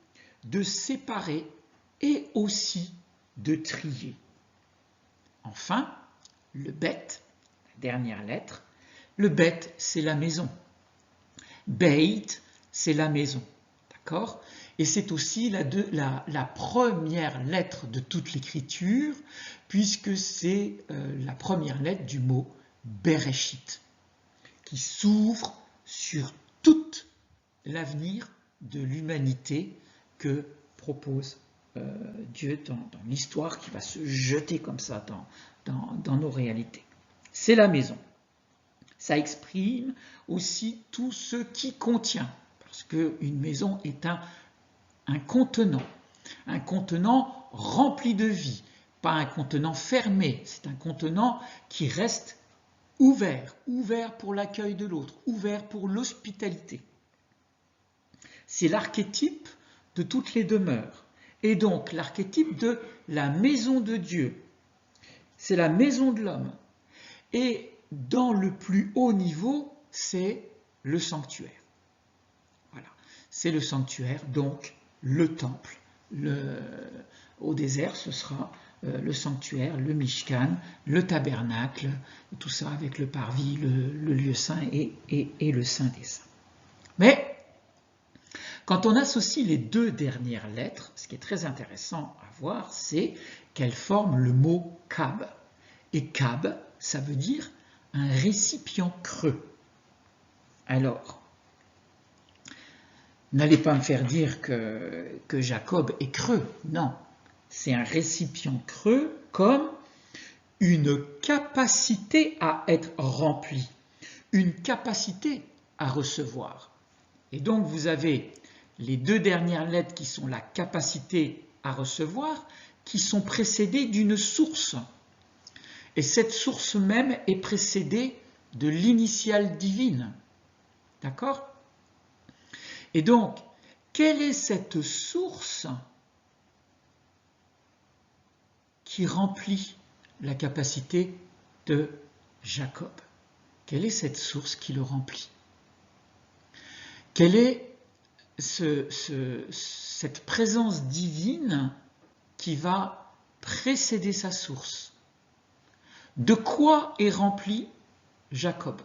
de séparer et aussi de trier. Enfin, le Bet, la dernière lettre, le Bet, c'est la maison. Beit, c'est la maison. D'accord ? Et c'est aussi la première lettre de toute l'écriture, puisque c'est la première lettre du mot Bereshit, qui s'ouvre sur tout l'avenir de l'humanité que propose Dieu dans l'histoire qui va se jeter comme ça dans nos réalités. C'est la maison. Ça exprime aussi tout ce qui contient, parce qu'une maison est un contenant rempli de vie, pas un contenant fermé, c'est un contenant qui reste ouvert pour l'accueil de l'autre, ouvert pour l'hospitalité. C'est l'archétype de toutes les demeures, et donc l'archétype de la maison de Dieu. C'est la maison de l'homme. Et dans le plus haut niveau, c'est le sanctuaire. Voilà, c'est le sanctuaire, donc le temple. Au désert, ce sera le sanctuaire, le Mishkan, le tabernacle, tout ça avec le parvis, le lieu saint et le saint des saints. Mais quand on associe les deux dernières lettres, ce qui est très intéressant à voir, c'est qu'elles forment le mot Kab. Et Kab, ça veut dire un récipient creux. Alors, n'allez pas me faire dire que Jacob est creux. Non, c'est un récipient creux comme une capacité à être rempli, une capacité à recevoir. Et donc vous avez les deux dernières lettres qui sont la capacité à recevoir, qui sont précédées d'une source. Et cette source même est précédée de l'initiale divine. D'accord? Et donc, quelle est cette source qui remplit la capacité de Jacob? Quelle est cette source qui le remplit? Quelle est cette présence divine qui va précéder sa source? De quoi est rempli Jacob?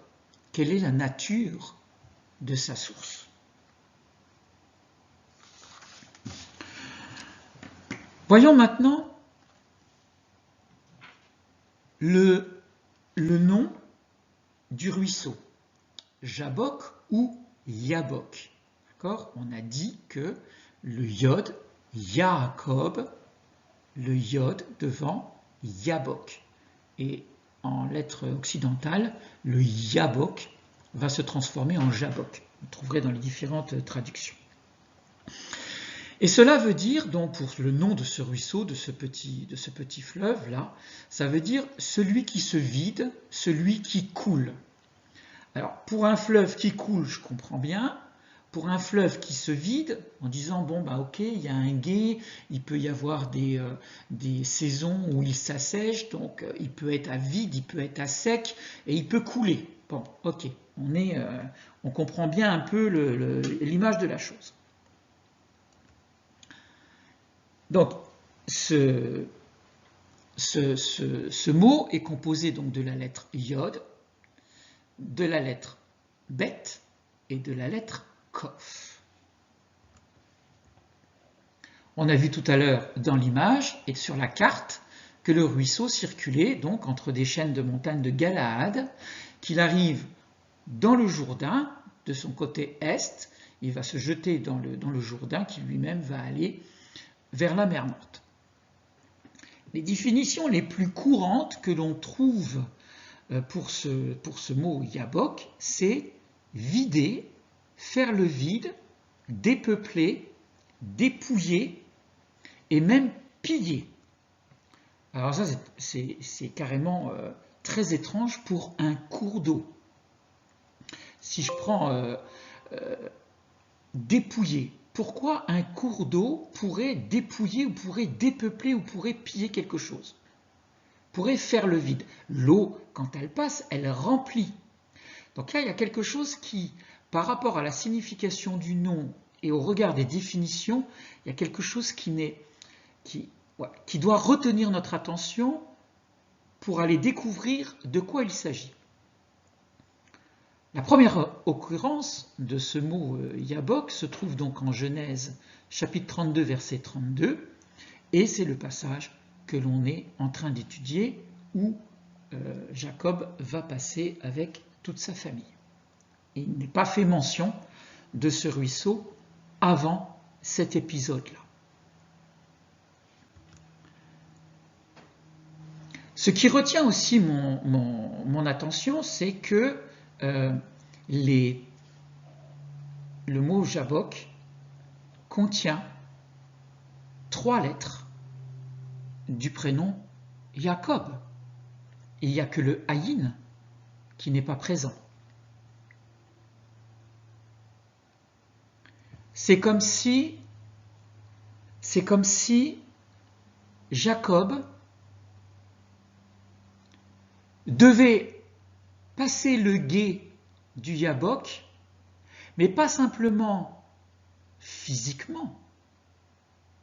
Quelle est la nature de sa source? Voyons maintenant le nom du ruisseau, Jabbok ou Yabok. D'accord? On a dit que le yod, Yaakov, le yod devant Yabok. Et en lettres occidentales, le Yabok va se transformer en Jabbok. Vous trouverez dans les différentes traductions. Et cela veut dire, donc pour le nom de ce ruisseau, de ce petit fleuve-là, ça veut dire celui qui se vide, celui qui coule. Alors, pour un fleuve qui coule, je comprends bien. Pour un fleuve qui se vide, en disant, bon, bah ok, il y a un gué, il peut y avoir des saisons où il s'assèche, donc il peut être à vide, il peut être à sec, et il peut couler. Bon, ok, on comprend bien un peu l'image de la chose. Donc, ce mot est composé donc de la lettre Yod, de la lettre Bet et de la lettre Kof. On a vu tout à l'heure dans l'image et sur la carte que le ruisseau circulait donc entre des chaînes de montagnes de Galaad, qu'il arrive dans le Jourdain, de son côté est, il va se jeter dans le Jourdain qui lui-même va aller vers la mer Morte. Les définitions les plus courantes que l'on trouve pour ce mot Yabok, c'est vider, faire le vide, dépeupler, dépouiller et même piller. Alors ça, c'est carrément très étrange pour un cours d'eau. Si je prends dépouiller, pourquoi un cours d'eau pourrait dépouiller ou pourrait dépeupler ou pourrait piller quelque chose? Pourrait faire le vide. L'eau, quand elle passe, elle remplit. Donc là, il y a quelque chose qui, par rapport à la signification du nom et au regard des définitions, il y a quelque chose qui doit retenir notre attention pour aller découvrir de quoi il s'agit. La première occurrence de ce mot Yabok se trouve donc en Genèse chapitre 32 verset 32 et c'est le passage que l'on est en train d'étudier où Jacob va passer avec toute sa famille. Et il n'est pas fait mention de ce ruisseau avant cet épisode-là. Ce qui retient aussi mon attention, c'est que le mot Jabbok contient 3 lettres du prénom Jacob. Il n'y a que le Ayin qui n'est pas présent. C'est comme si Jacob devait passer le gué du Yabok, mais pas simplement physiquement,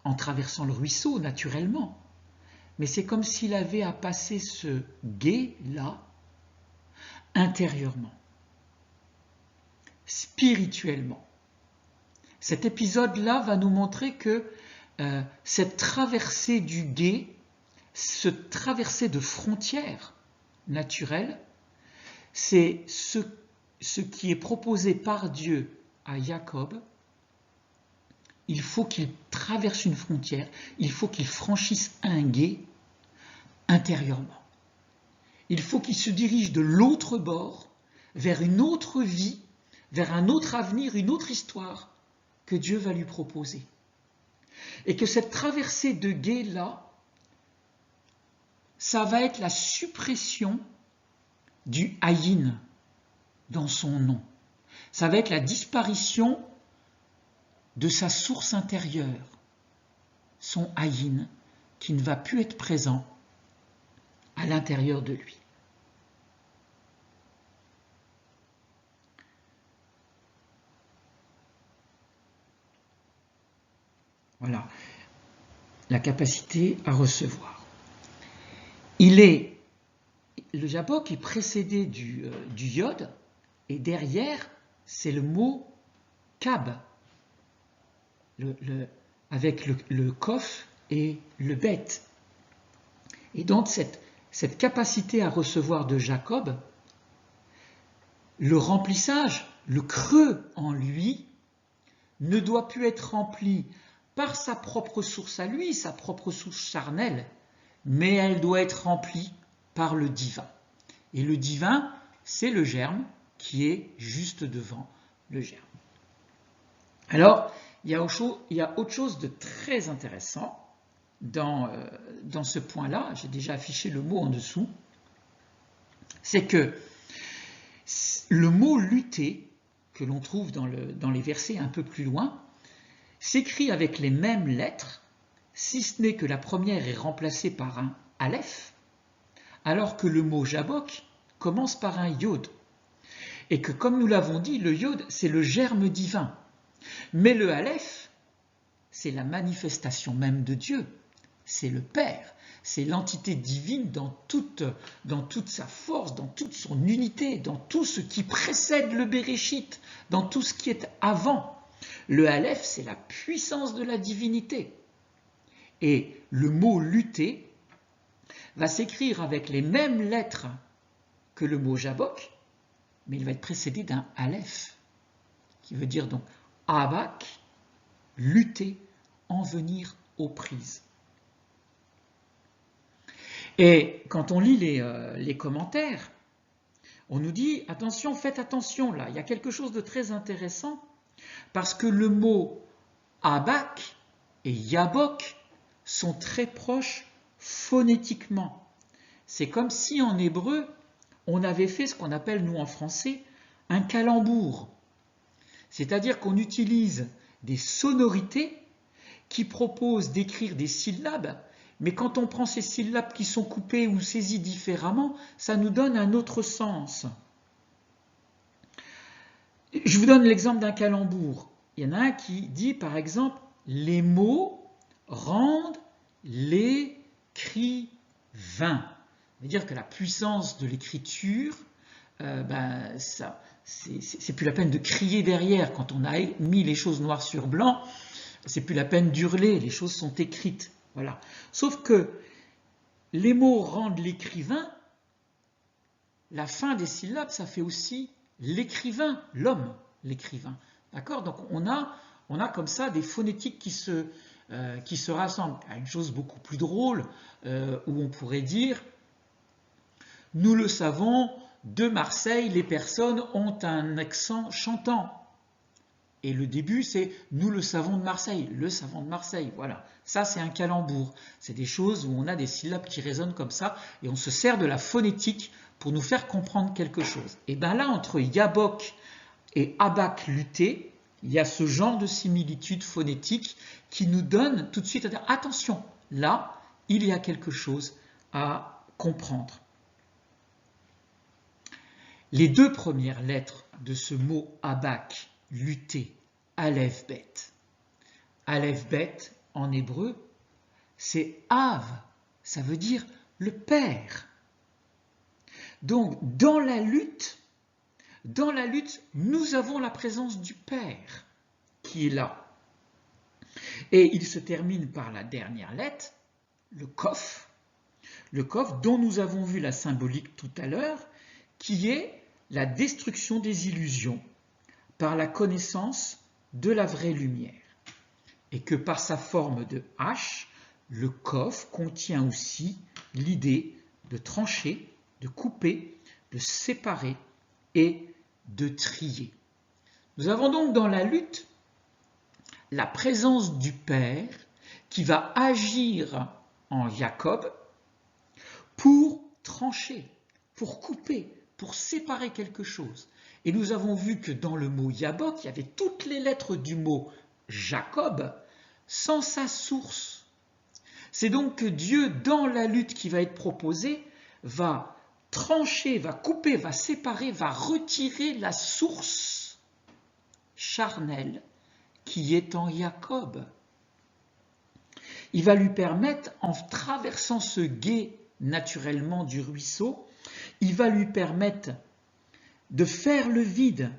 en traversant le ruisseau naturellement, mais c'est comme s'il avait à passer ce gué-là intérieurement, spirituellement. Cet épisode-là va nous montrer que cette traversée du gué, cette traversée de frontières naturelles, c'est ce qui est proposé par Dieu à Jacob. Il faut qu'il traverse une frontière, il faut qu'il franchisse un gué intérieurement. il faut qu'il se dirige de l'autre bord, vers une autre vie, vers un autre avenir, une autre histoire que Dieu va lui proposer. Et que cette traversée de gué-là, ça va être la suppression du haïn dans son nom. Ça va être la disparition de sa source intérieure, son haïn, qui ne va plus être présent à l'intérieur de lui. Voilà, la capacité à recevoir. Le Jabbok est précédé du yod, et derrière, c'est le mot kab, avec le kof et le bet. Et donc, cette capacité à recevoir de Jacob, le remplissage, le creux en lui, ne doit plus être rempli par sa propre source à lui, sa propre source charnelle, mais elle doit être remplie par le divin. Et le divin, c'est le germe qui est juste devant le germe. Alors, il y a autre chose de très intéressant dans ce point-là, j'ai déjà affiché le mot en dessous, c'est que le mot lutter, que l'on trouve dans les versets un peu plus loin, s'écrit avec les mêmes lettres, si ce n'est que la première est remplacée par un aleph, alors que le mot Jabbok commence par un yod. Et que, comme nous l'avons dit, le yod, c'est le germe divin. Mais le aleph, c'est la manifestation même de Dieu. C'est le Père. C'est l'entité divine dans toute sa force, dans toute son unité, dans tout ce qui précède le Béréchit, dans tout ce qui est avant. Le aleph, c'est la puissance de la divinité. Et le mot lutter va s'écrire avec les mêmes lettres que le mot Jabbok, mais il va être précédé d'un aleph, qui veut dire donc abak, lutter, en venir aux prises. Et quand on lit les commentaires, on nous dit, attention, faites attention là, il y a quelque chose de très intéressant, parce que le mot abak et yabok sont très proches phonétiquement. C'est comme si en hébreu, on avait fait ce qu'on appelle, nous en français, un calembour. C'est-à-dire qu'on utilise des sonorités qui proposent d'écrire des syllabes, mais quand on prend ces syllabes qui sont coupées ou saisies différemment, ça nous donne un autre sens. Je vous donne l'exemple d'un calembour. Il y en a un qui dit, par exemple, les mots rendent l'écrivain. C'est-à-dire que la puissance de l'écriture, c'est plus la peine de crier derrière. Quand on a mis les choses noir sur blanc, c'est plus la peine d'hurler, les choses sont écrites. Voilà. Sauf que les mots rendent l'écrivain, la fin des syllabes, ça fait aussi l'écrivain, l'homme, l'écrivain. D'accord? Donc on a comme ça des phonétiques qui se rassemblent à une chose beaucoup plus drôle, où on pourrait dire, nous le savons, de Marseille, les personnes ont un accent chantant. Et le début, c'est « nous le savons de Marseille », le savant de Marseille, voilà. Ça, c'est un calembour. C'est des choses où on a des syllabes qui résonnent comme ça, et on se sert de la phonétique pour nous faire comprendre quelque chose. Et bien là, entre Yabok et Abak lutter, il y a ce genre de similitude phonétique qui nous donne tout de suite à dire « attention, là, il y a quelque chose à comprendre ». Les deux premières lettres de ce mot Abak, lutter, Aleph Bet. Aleph Bet, en hébreu, c'est Av, ça veut dire le Père. Donc, dans la lutte, nous avons la présence du Père qui est là. Et il se termine par la dernière lettre, le Kof, dont nous avons vu la symbolique tout à l'heure, qui est la destruction des illusions par la connaissance de la vraie lumière. Et que par sa forme de hache, le Kof contient aussi l'idée de trancher, de couper, de séparer et de trier. Nous avons donc dans la lutte la présence du Père qui va agir en Jacob pour trancher, pour couper, pour séparer quelque chose. Et nous avons vu que dans le mot Yabok, il y avait toutes les lettres du mot Jacob sans sa source. C'est donc que Dieu, dans la lutte qui va être proposée, va trancher, va couper, va séparer, va retirer la source charnelle qui est en Jacob. Il va lui permettre, en traversant ce gué naturellement du ruisseau, il va lui permettre de faire le vide,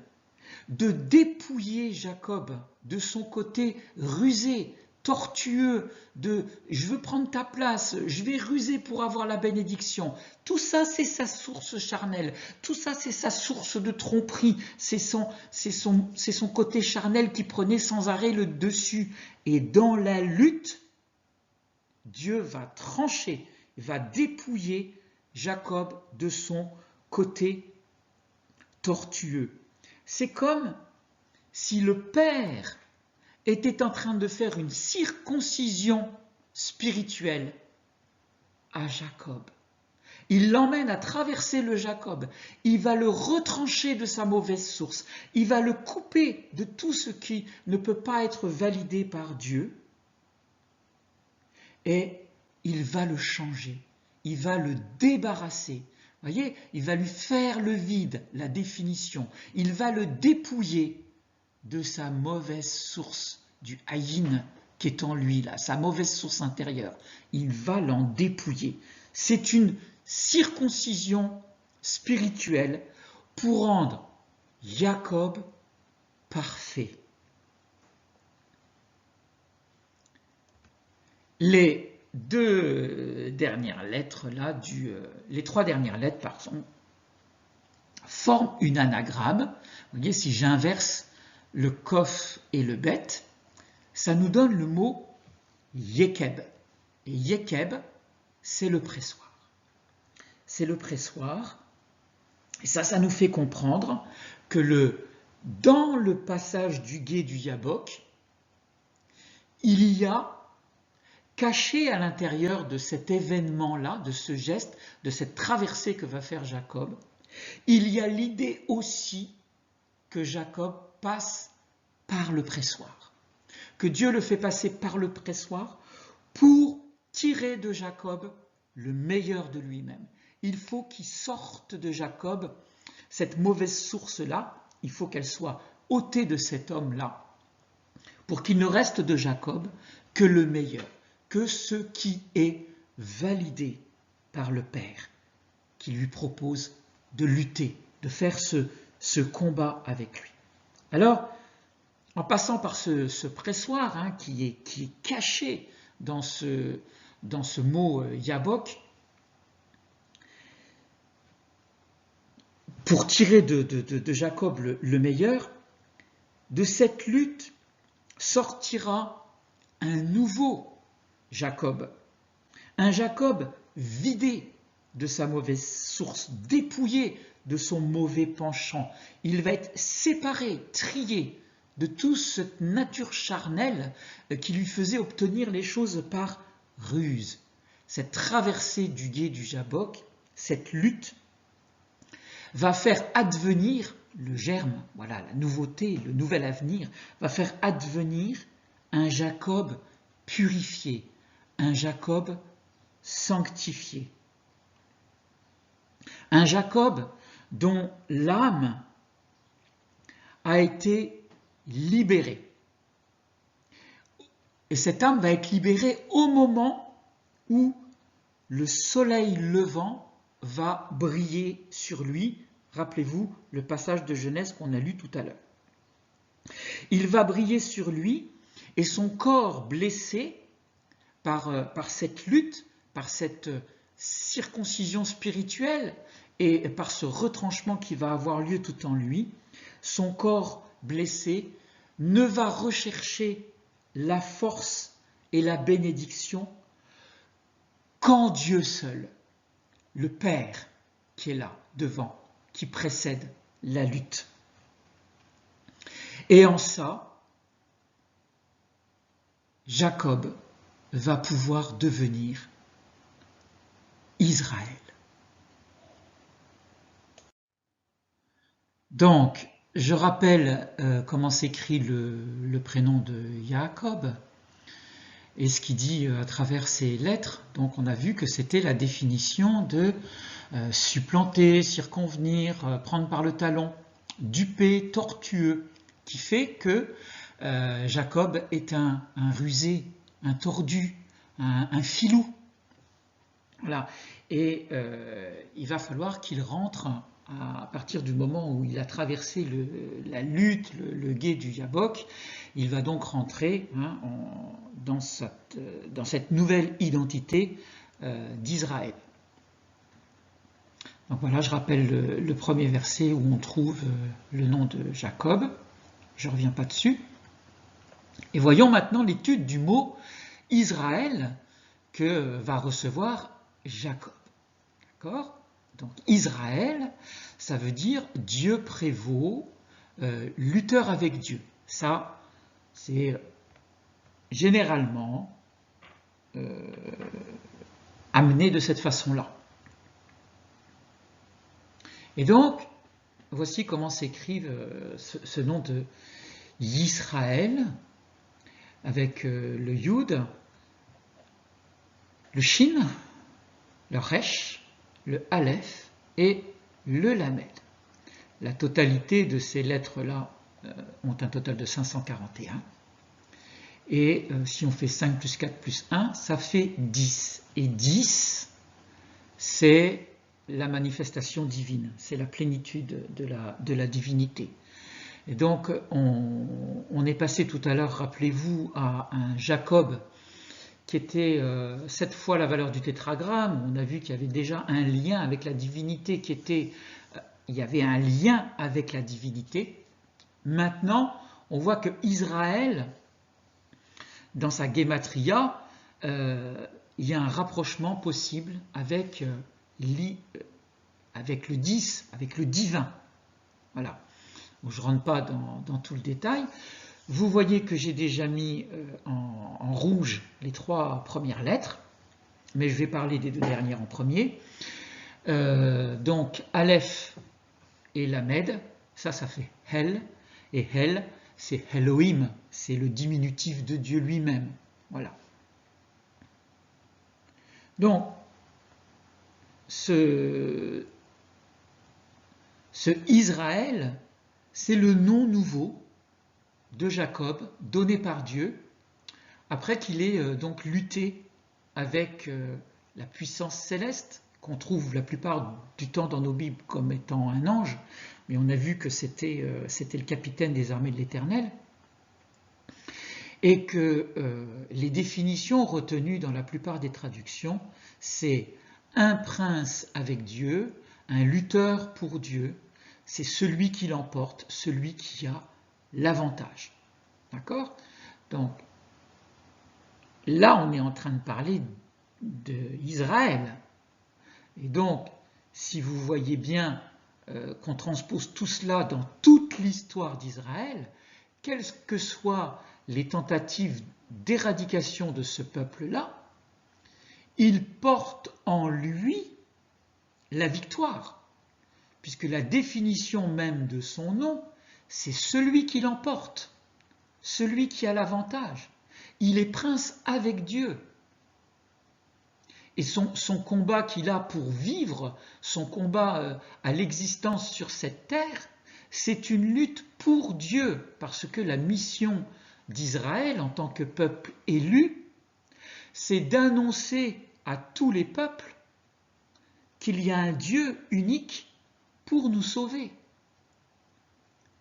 de dépouiller Jacob de son côté rusé, tortueux, de « je veux prendre ta place, je vais ruser pour avoir la bénédiction ». Tout ça, c'est sa source charnelle. Tout ça, c'est sa source de tromperie. C'est son côté charnel qui prenait sans arrêt le dessus. Et dans la lutte, Dieu va trancher, va dépouiller Jacob de son côté tortueux. C'est comme si le Père était en train de faire une circoncision spirituelle à Jacob. Il l'emmène à traverser le Jacob. Il va le retrancher de sa mauvaise source. Il va le couper de tout ce qui ne peut pas être validé par Dieu. Et il va le changer. Il va le débarrasser. Vous voyez, il va lui faire le vide, la définition. Il va le dépouiller de sa mauvaise source, du haïn qui est en lui, là, sa mauvaise source intérieure. Il va l'en dépouiller. C'est une circoncision spirituelle pour rendre Jacob parfait. Les deux dernières lettres, là, les trois dernières lettres, pardon, forment une anagramme. Vous voyez, si j'inverse le kof et le bet, ça nous donne le mot yekeb. Et yekeb, c'est le pressoir. C'est le pressoir. Et ça nous fait comprendre que dans le passage du gué du Yabok, il y a caché à l'intérieur de cet événement-là, de ce geste, de cette traversée que va faire Jacob, il y a l'idée aussi que Jacob passe par le pressoir, que Dieu le fait passer par le pressoir pour tirer de Jacob le meilleur de lui-même. Il faut qu'il sorte de Jacob cette mauvaise source-là, il faut qu'elle soit ôtée de cet homme-là, pour qu'il ne reste de Jacob que le meilleur, que ce qui est validé par le Père, qui lui propose de lutter, de faire ce combat avec lui. Alors, en passant par ce pressoir qui est caché dans ce mot Yabok, pour tirer de Jacob le meilleur, de cette lutte sortira un nouveau Jacob, un Jacob vidé de sa mauvaise source, dépouillé de son mauvais penchant. Il va être séparé, trié de toute cette nature charnelle qui lui faisait obtenir les choses par ruse. Cette traversée du gué du Jabok, cette lutte, va faire advenir le germe, voilà, la nouveauté, le nouvel avenir, va faire advenir un Jacob purifié, un Jacob sanctifié. Un Jacob dont l'âme a été libérée. Et cette âme va être libérée au moment où le soleil levant va briller sur lui. Rappelez-vous le passage de Genèse qu'on a lu tout à l'heure. Il va briller sur lui et son corps blessé par cette lutte, par cette circoncision spirituelle et par ce retranchement qui va avoir lieu tout en lui, son corps blessé ne va rechercher la force et la bénédiction qu'en Dieu seul, le Père, qui est là, devant, qui précède la lutte. Et en ça, Jacob va pouvoir devenir Israël. Donc, je rappelle comment s'écrit le prénom de Jacob et ce qu'il dit à travers ses lettres. Donc, on a vu que c'était la définition de supplanter, circonvenir, prendre par le talon, duper, tortueux, qui fait que Jacob est un rusé, un tordu, un filou. Voilà. Et il va falloir qu'il rentre à partir du moment où il a traversé la lutte, le gué du Yabok. Il va donc rentrer dans cette nouvelle identité d'Israël. Donc voilà, je rappelle le premier verset où on trouve le nom de Jacob. Je ne reviens pas dessus. Et voyons maintenant l'étude du mot Israël que va recevoir Jacob. D'accord ? Donc Israël, ça veut dire Dieu prévaut, lutteur avec Dieu. Ça, c'est généralement amené de cette façon-là. Et donc, voici comment s'écrive ce nom de Yisraël, avec le Yud, le Shin, le Resh, le Aleph et le Lamed. La totalité de ces lettres-là ont un total de 541. Et si on fait 5 plus 4 plus 1, ça fait 10. Et 10, c'est la manifestation divine, c'est la plénitude de la divinité. Et donc, on est passé tout à l'heure, rappelez-vous, à un Jacob qui était 7 fois la valeur du tétragramme. On a vu qu'il y avait déjà un lien avec la divinité il y avait un lien avec la divinité. Maintenant, on voit que Israël, dans sa Gematria, il y a un rapprochement possible avec le 10, avec le divin. Voilà. Je ne rentre pas dans tout le détail. Vous voyez que j'ai déjà mis en rouge les 3 premières lettres, mais je vais parler des 2 dernières en premier. Donc, Aleph et Lamed, ça fait Hel, et Hel, c'est Elohim, c'est le diminutif de Dieu lui-même. Voilà. Donc, ce Israël, c'est le nom nouveau de Jacob donné par Dieu après qu'il ait donc lutté avec la puissance céleste qu'on trouve la plupart du temps dans nos Bibles comme étant un ange, mais on a vu que c'était le capitaine des armées de l'Éternel, et que les définitions retenues dans la plupart des traductions, c'est un prince avec Dieu, un lutteur pour Dieu, c'est celui qui l'emporte, celui qui a l'avantage. D'accord ? Donc, là, on est en train de parler d'Israël. Et donc, si vous voyez bien qu'on transpose tout cela dans toute l'histoire d'Israël, quelles que soient les tentatives d'éradication de ce peuple-là, il porte en lui la victoire, puisque la définition même de son nom, c'est celui qui l'emporte, celui qui a l'avantage. Il est prince avec Dieu. Et son combat qu'il a pour vivre, son combat à l'existence sur cette terre, c'est une lutte pour Dieu, parce que la mission d'Israël en tant que peuple élu, c'est d'annoncer à tous les peuples qu'il y a un Dieu unique pour nous sauver,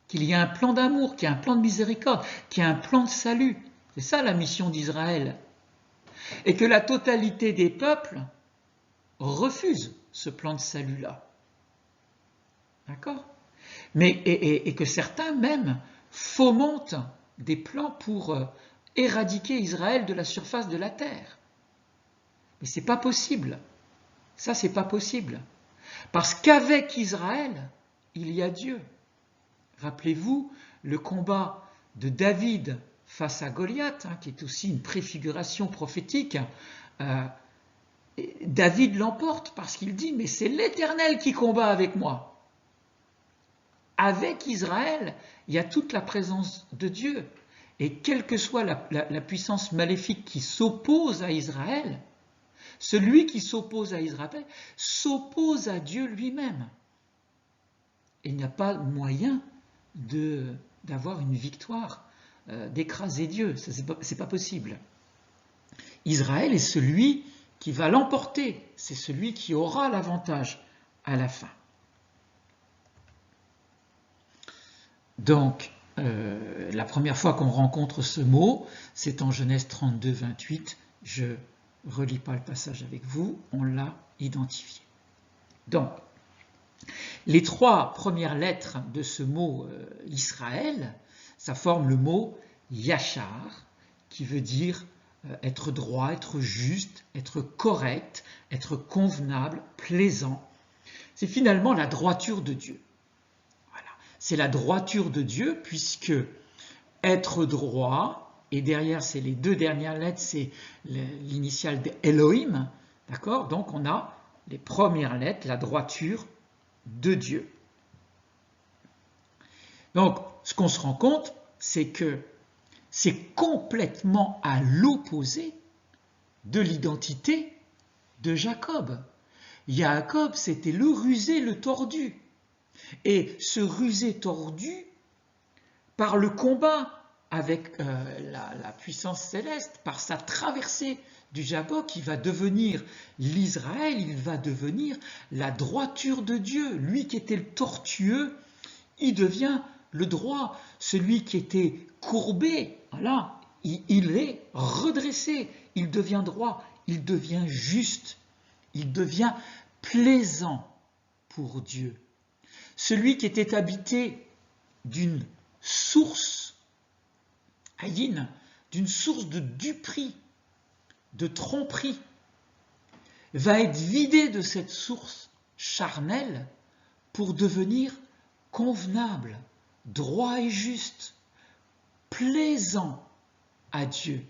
qu'il y a un plan d'amour, qu'il y a un plan de miséricorde, qu'il y a un plan de salut. C'est ça la mission d'Israël. Et que la totalité des peuples refusent ce plan de salut-là. D'accord ? Et que certains même fomentent des plans pour éradiquer Israël de la surface de la terre. Mais c'est pas possible. Ça, c'est pas possible. Parce qu'avec Israël, il y a Dieu. Rappelez-vous le combat de David face à Goliath, qui est aussi une préfiguration prophétique. David l'emporte parce qu'il dit « Mais c'est l'Éternel qui combat avec moi ». Avec Israël, il y a toute la présence de Dieu. Et quelle que soit la puissance maléfique qui s'oppose à Israël, celui qui s'oppose à Israël s'oppose à Dieu lui-même. Et il n'y a pas moyen d'avoir une victoire, d'écraser Dieu. Ce n'est pas possible. Israël est celui qui va l'emporter. C'est celui qui aura l'avantage à la fin. Donc, la première fois qu'on rencontre ce mot, c'est en Genèse 32, 28. Je ne relis pas le passage avec vous, on l'a identifié. Donc, les 3 premières lettres de ce mot Israël, ça forme le mot Yachar, qui veut dire être droit, être juste, être correct, être convenable, plaisant. C'est finalement la droiture de Dieu. Voilà. C'est la droiture de Dieu, puisque être droit, et derrière c'est les 2 dernières lettres, c'est l'initiale de Elohim, d'accord? Donc on a les premières lettres, la droiture de Dieu. Donc ce qu'on se rend compte, c'est que c'est complètement à l'opposé de l'identité de Jacob. Jacob, c'était le rusé, le tordu. Et ce rusé tordu, par le combat avec la puissance céleste, par sa traversée du Jabbok, il va devenir l'Israël, il va devenir la droiture de Dieu. Lui qui était le tortueux, il devient le droit. Celui qui était courbé, voilà, il est redressé, il devient droit, il devient juste, il devient plaisant pour Dieu. Celui qui était habité d'une source, Aïn, d'une source de duperie, de tromperie, va être vidé de cette source charnelle pour devenir convenable, droit et juste, plaisant à Dieu.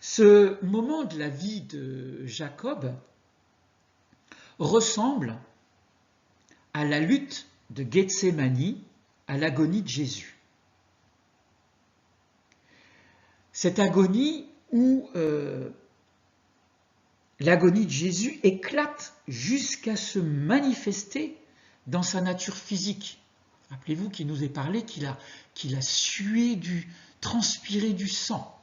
Ce moment de la vie de Jacob ressemble à la lutte de Gethsémani, à l'agonie de Jésus. Cette agonie où l'agonie de Jésus éclate jusqu'à se manifester dans sa nature physique. Rappelez-vous qu'il nous est parlé qu'il a sué transpiré du sang,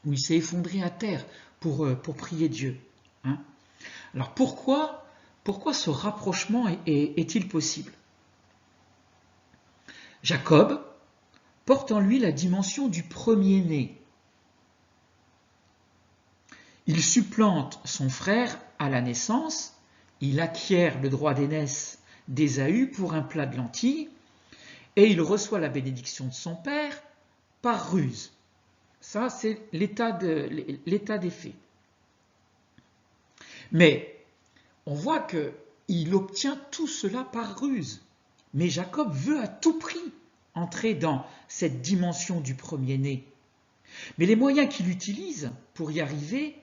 où il s'est effondré à terre pour prier Dieu. Alors pourquoi ce rapprochement est-il possible? Jacob porte en lui la dimension du premier-né. Il supplante son frère à la naissance, il acquiert le droit d'aînesse d'Ésaü pour un plat de lentilles, et il reçoit la bénédiction de son père par ruse. Ça, c'est l'état des faits. Mais on voit qu'il obtient tout cela par ruse. Mais Jacob veut à tout prix entrer dans cette dimension du premier-né. Mais les moyens qu'il utilise pour y arriver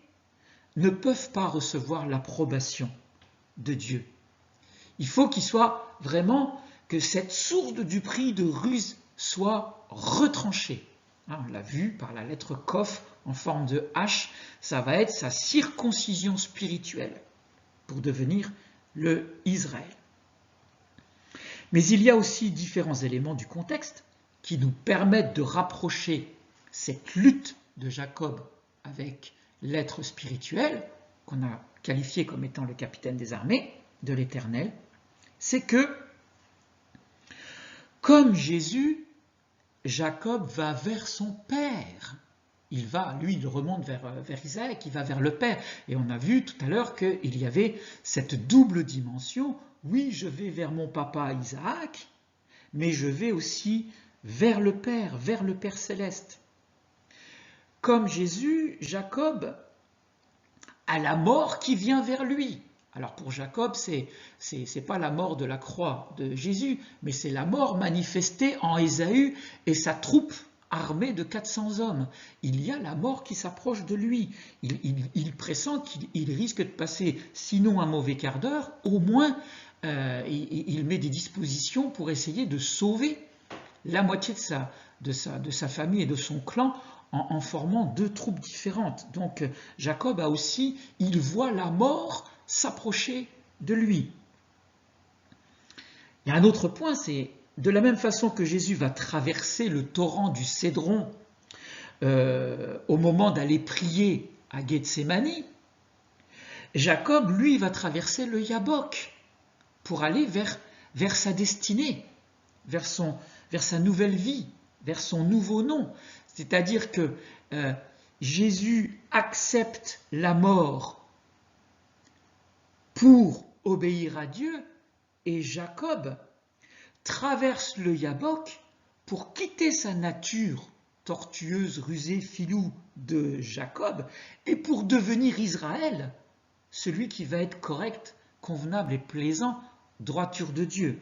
ne peuvent pas recevoir l'approbation de Dieu. Il faut qu'il soit vraiment que cette source de duperie, de ruse, soit retranchée. On l'a vu par la lettre Kof en forme de H, ça va être sa circoncision spirituelle pour devenir le Israël. Mais il y a aussi différents éléments du contexte qui nous permettent de rapprocher cette lutte de Jacob avec l'être spirituel, qu'on a qualifié comme étant le capitaine des armées de l'Éternel. C'est que, comme Jésus, Jacob va vers son père. Il remonte vers Isaac, il va vers le père. Et on a vu tout à l'heure qu'il y avait cette double dimension. Oui, je vais vers mon papa Isaac, mais je vais aussi vers le Père céleste. Comme Jésus, Jacob à la mort qui vient vers lui. Alors pour Jacob, c'est pas la mort de la croix de Jésus, mais c'est la mort manifestée en Ésaü et sa troupe armée de 400 hommes. Il y a la mort qui s'approche de lui. Il pressent qu'il risque de passer, sinon un mauvais quart d'heure, au moins il met des dispositions pour essayer de sauver la moitié de sa famille et de son clan en formant deux troupes différentes. Donc Jacob a aussi, il voit la mort s'approcher de lui. Il y a un autre point, c'est de la même façon que Jésus va traverser le torrent du Cédron au moment d'aller prier à Gethsémani, Jacob, lui, va traverser le Yabok pour aller vers sa destinée, vers sa nouvelle vie, vers son nouveau nom. C'est-à-dire que Jésus accepte la mort pour obéir à Dieu et Jacob traverse le Yabok pour quitter sa nature tortueuse, rusée, filou de Jacob et pour devenir Israël, celui qui va être correct, convenable et plaisant, droiture de Dieu.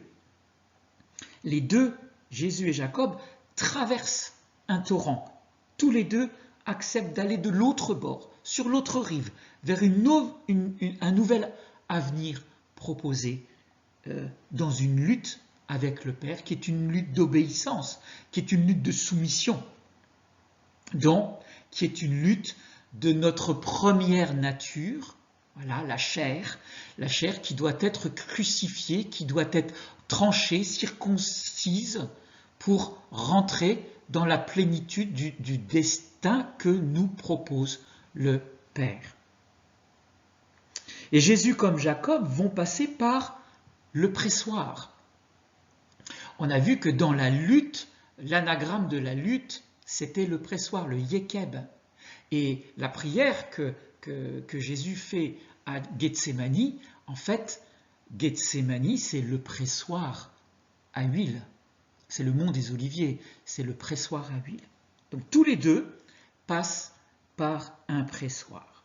Les deux, Jésus et Jacob, traversent un torrent. Tous les deux acceptent d'aller de l'autre bord, sur l'autre rive, vers un nouvel avenir proposé dans une lutte avec le Père, qui est une lutte d'obéissance, qui est une lutte de soumission, donc qui est une lutte de notre première nature, voilà, la chair qui doit être crucifiée, qui doit être tranchée, circoncise, pour rentrer dans la plénitude du destin que nous propose le Père. Et Jésus comme Jacob vont passer par le pressoir. On a vu que dans la lutte, l'anagramme de la lutte, c'était le pressoir, le yekeb. Et la prière que Jésus fait à Gethsémani, en fait, Gethsémani, c'est le pressoir à huile. C'est le mont des Oliviers, c'est le pressoir à huile. Donc tous les deux passent par un pressoir.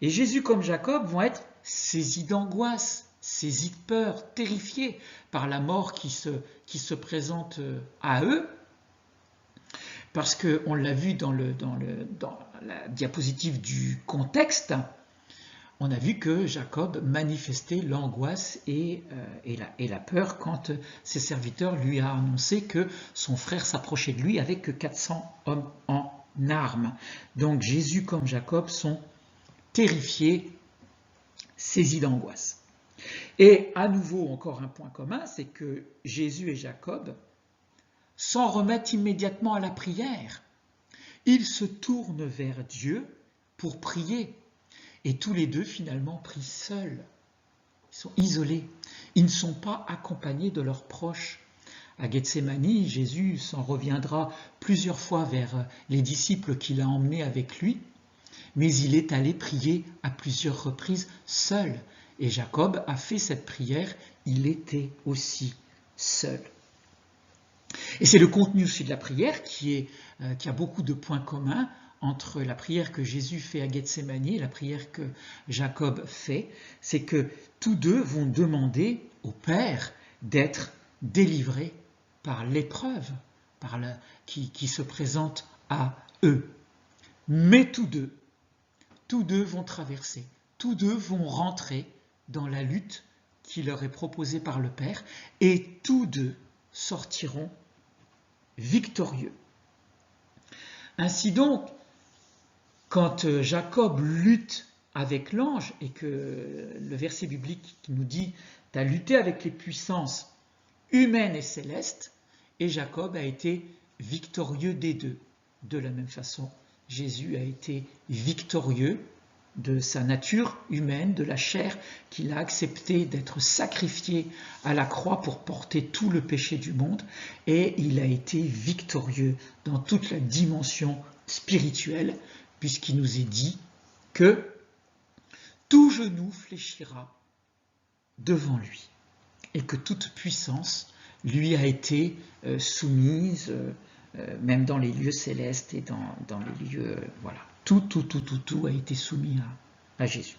Et Jésus comme Jacob vont être saisis d'angoisse, saisis de peur, terrifiés par la mort qui se présente à eux. Parce qu'on l'a vu dans la diapositive du contexte, on a vu que Jacob manifestait l'angoisse et la peur quand ses serviteurs lui ont annoncé que son frère s'approchait de lui avec 400 hommes en armes. Donc Jésus comme Jacob sont terrifiés, saisis d'angoisse. Et à nouveau, encore un point commun, c'est que Jésus et Jacob s'en remettent immédiatement à la prière. Ils se tournent vers Dieu pour prier. Et tous les deux, finalement, prient seuls. Ils sont isolés. Ils ne sont pas accompagnés de leurs proches. À Gethsémani, Jésus s'en reviendra plusieurs fois vers les disciples qu'il a emmenés avec lui, mais il est allé prier à plusieurs reprises seul. Et Jacob a fait cette prière, il était aussi seul. Et c'est le contenu aussi de la prière qui a beaucoup de points communs entre la prière que Jésus fait à Gethsémani et la prière que Jacob fait. C'est que tous deux vont demander au Père d'être délivrés par l'épreuve qui se présente à eux. Mais tous deux vont traverser, tous deux vont rentrer dans la lutte qui leur est proposée par le Père et tous deux sortiront victorieux. Ainsi donc, quand Jacob lutte avec l'ange et que le verset biblique qui nous dit « t'as lutté avec les puissances humaines et célestes » et Jacob a été victorieux des deux. De la même façon, Jésus a été victorieux de sa nature humaine, de la chair qu'il a accepté d'être sacrifié à la croix pour porter tout le péché du monde, et il a été victorieux dans toute la dimension spirituelle, puisqu'il nous est dit que tout genou fléchira devant lui, et que toute puissance lui a été soumise, même dans les lieux célestes et dans les lieux, voilà. Tout a été soumis à Jésus.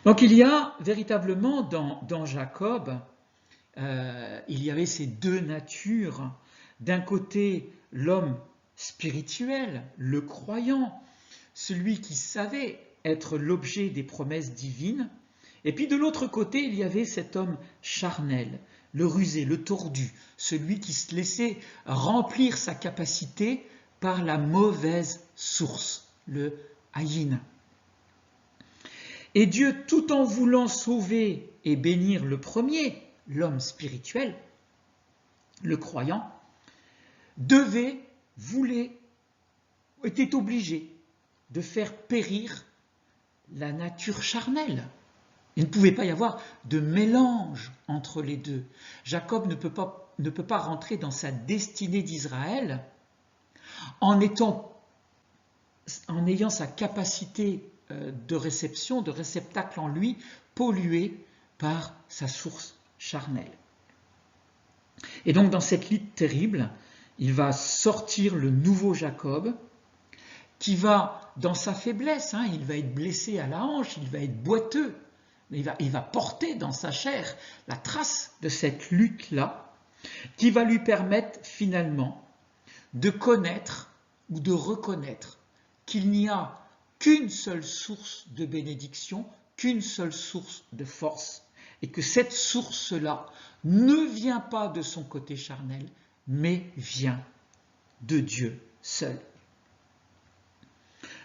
Donc il y a véritablement dans Jacob, il y avait ces deux natures. D'un côté, l'homme spirituel, le croyant, celui qui savait être l'objet des promesses divines. Et puis de l'autre côté, il y avait cet homme charnel, le rusé, le tordu, celui qui se laissait remplir sa capacité par la mauvaise source, le haïn. Et Dieu, tout en voulant sauver et bénir le premier, l'homme spirituel, le croyant, était obligé de faire périr la nature charnelle. Il ne pouvait pas y avoir de mélange entre les deux. Jacob ne peut pas rentrer dans sa destinée d'Israël en ayant sa capacité de réception, de réceptacle en lui, polluée par sa source charnelle. Et donc dans cette lutte terrible, il va sortir le nouveau Jacob, qui va, dans sa faiblesse, il va être blessé à la hanche, il va être boiteux, mais il va porter dans sa chair la trace de cette lutte-là, qui va lui permettre finalement de connaître ou de reconnaître qu'il n'y a qu'une seule source de bénédiction, qu'une seule source de force, et que cette source-là ne vient pas de son côté charnel, mais vient de Dieu seul.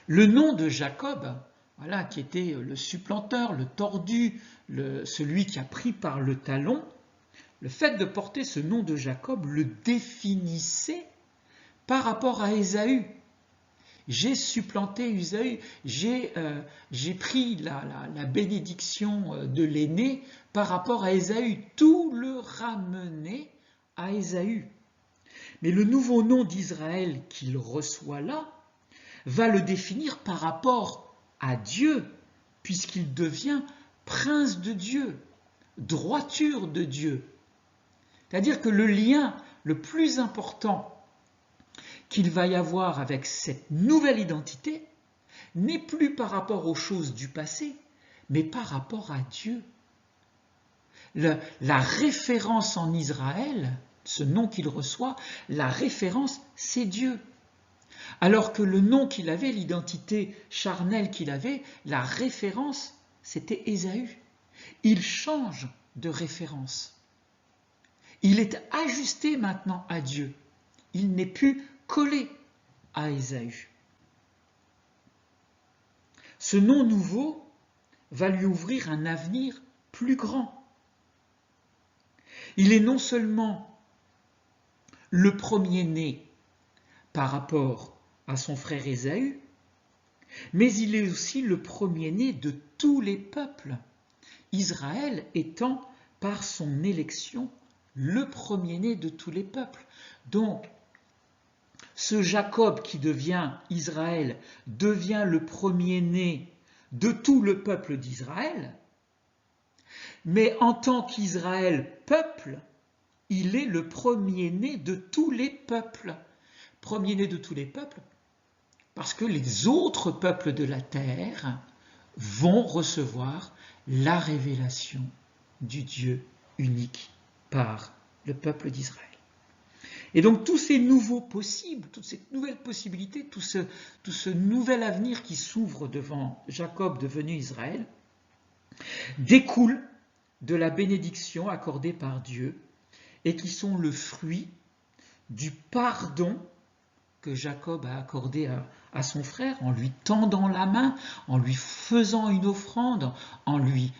Le nom de Jacob, voilà, qui était le supplanteur, le tordu, celui qui a pris par le talon, le fait de porter ce nom de Jacob le définissait par rapport à Ésaü. J'ai supplanté Ésaü, j'ai pris la bénédiction de l'aîné par rapport à Ésaü. Tout le ramenait à Ésaü. Mais le nouveau nom d'Israël qu'il reçoit là va le définir par rapport à Dieu, puisqu'il devient prince de Dieu, droiture de Dieu. C'est-à-dire que le lien le plus important qu'il va y avoir avec cette nouvelle identité n'est plus par rapport aux choses du passé, mais par rapport à Dieu. La référence en Israël, ce nom qu'il reçoit, la référence, c'est Dieu. Alors que le nom qu'il avait, l'identité charnelle qu'il avait, la référence, c'était Ésaü. Il change de référence. Il est ajusté maintenant à Dieu. Il n'est plus collé à Ésaü. Ce nom nouveau va lui ouvrir un avenir plus grand. Il est non seulement le premier-né par rapport à son frère Ésaü, mais il est aussi le premier-né de tous les peuples, Israël étant par son élection le premier-né de tous les peuples. Donc, ce Jacob qui devient Israël devient le premier-né de tout le peuple d'Israël, mais en tant qu'Israël peuple, il est le premier-né de tous les peuples. Premier-né de tous les peuples, parce que les autres peuples de la terre vont recevoir la révélation du Dieu unique par le peuple d'Israël. Et donc tous ces nouveaux possibles, toute cette nouvelle possibilité, tout ce nouvel avenir qui s'ouvre devant Jacob devenu Israël, découle de la bénédiction accordée par Dieu et qui sont le fruit du pardon que Jacob a accordé à son frère en lui tendant la main, en lui faisant une offrande, en lui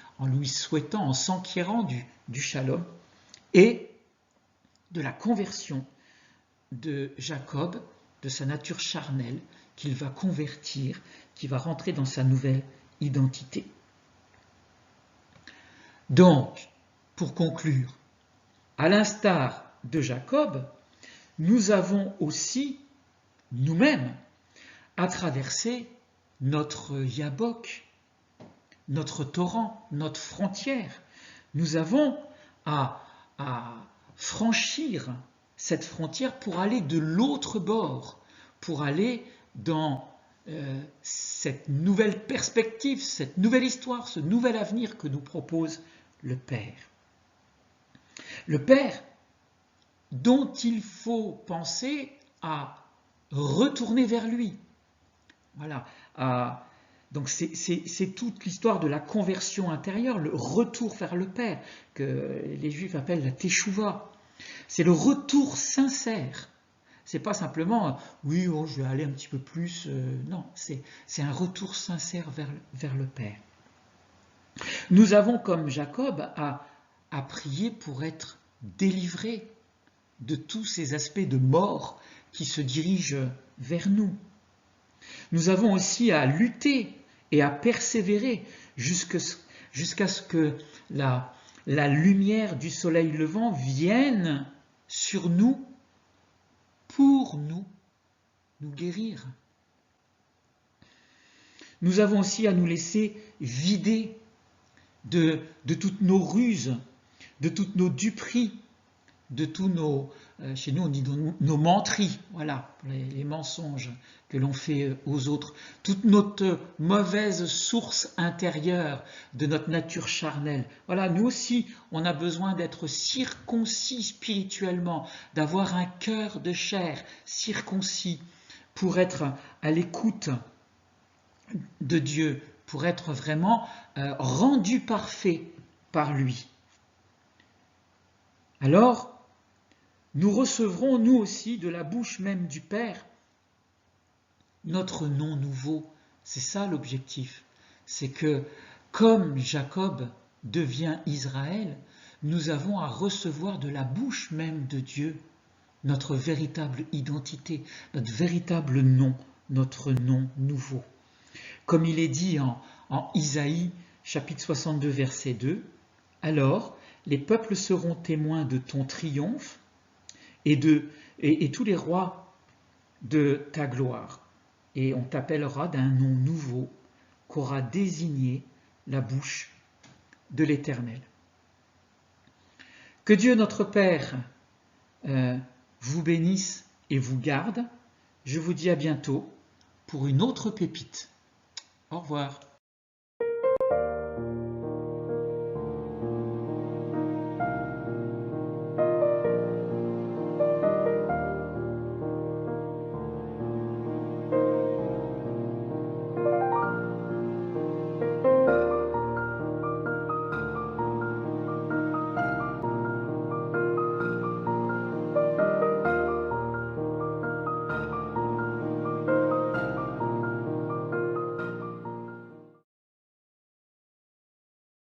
souhaitant, en s'enquérant du shalom, et de la conversion de Jacob, de sa nature charnelle, qu'il va convertir, qui va rentrer dans sa nouvelle identité. Donc, pour conclure, à l'instar de Jacob, nous avons aussi nous-mêmes à traverser notre Yabok, notre torrent, notre frontière. Nous avons à franchir cette frontière pour aller de l'autre bord, pour aller dans cette nouvelle perspective, cette nouvelle histoire, ce nouvel avenir que nous propose le Père. Le Père dont il faut penser à retourner vers lui. Voilà. Donc c'est toute l'histoire de la conversion intérieure, le retour vers le Père, que les Juifs appellent la teshuva. C'est le retour sincère. C'est pas simplement, oui, oh, je vais aller un petit peu plus. Non, c'est un retour sincère vers le Père. Nous avons, comme Jacob, à prier pour être délivrés de tous ces aspects de mort qui se dirigent vers nous. Nous avons aussi à lutter et à persévérer jusqu'à ce que la lumière du soleil levant vienne sur nous pour nous guérir. Nous avons aussi à nous laisser vider de toutes nos ruses, de toutes nos duperies, de tous nos, chez nous on dit nos menteries, voilà, les mensonges que l'on fait aux autres, toute notre mauvaise source intérieure de notre nature charnelle. Voilà, nous aussi, on a besoin d'être circoncis spirituellement, d'avoir un cœur de chair circoncis pour être à l'écoute de Dieu, pour être vraiment rendu parfait par lui. Alors, nous recevrons, nous aussi, de la bouche même du Père, notre nom nouveau. C'est ça l'objectif. C'est que, comme Jacob devient Israël, nous avons à recevoir de la bouche même de Dieu notre véritable identité, notre véritable nom, notre nom nouveau. Comme il est dit en Isaïe, chapitre 62, verset 2, « Alors, les peuples seront témoins de ton triomphe et tous les rois de ta gloire. Et on t'appellera d'un nom nouveau qu'aura désigné la bouche de l'Éternel. » Que Dieu notre Père vous bénisse et vous garde. Je vous dis à bientôt pour une autre pépite. Au revoir.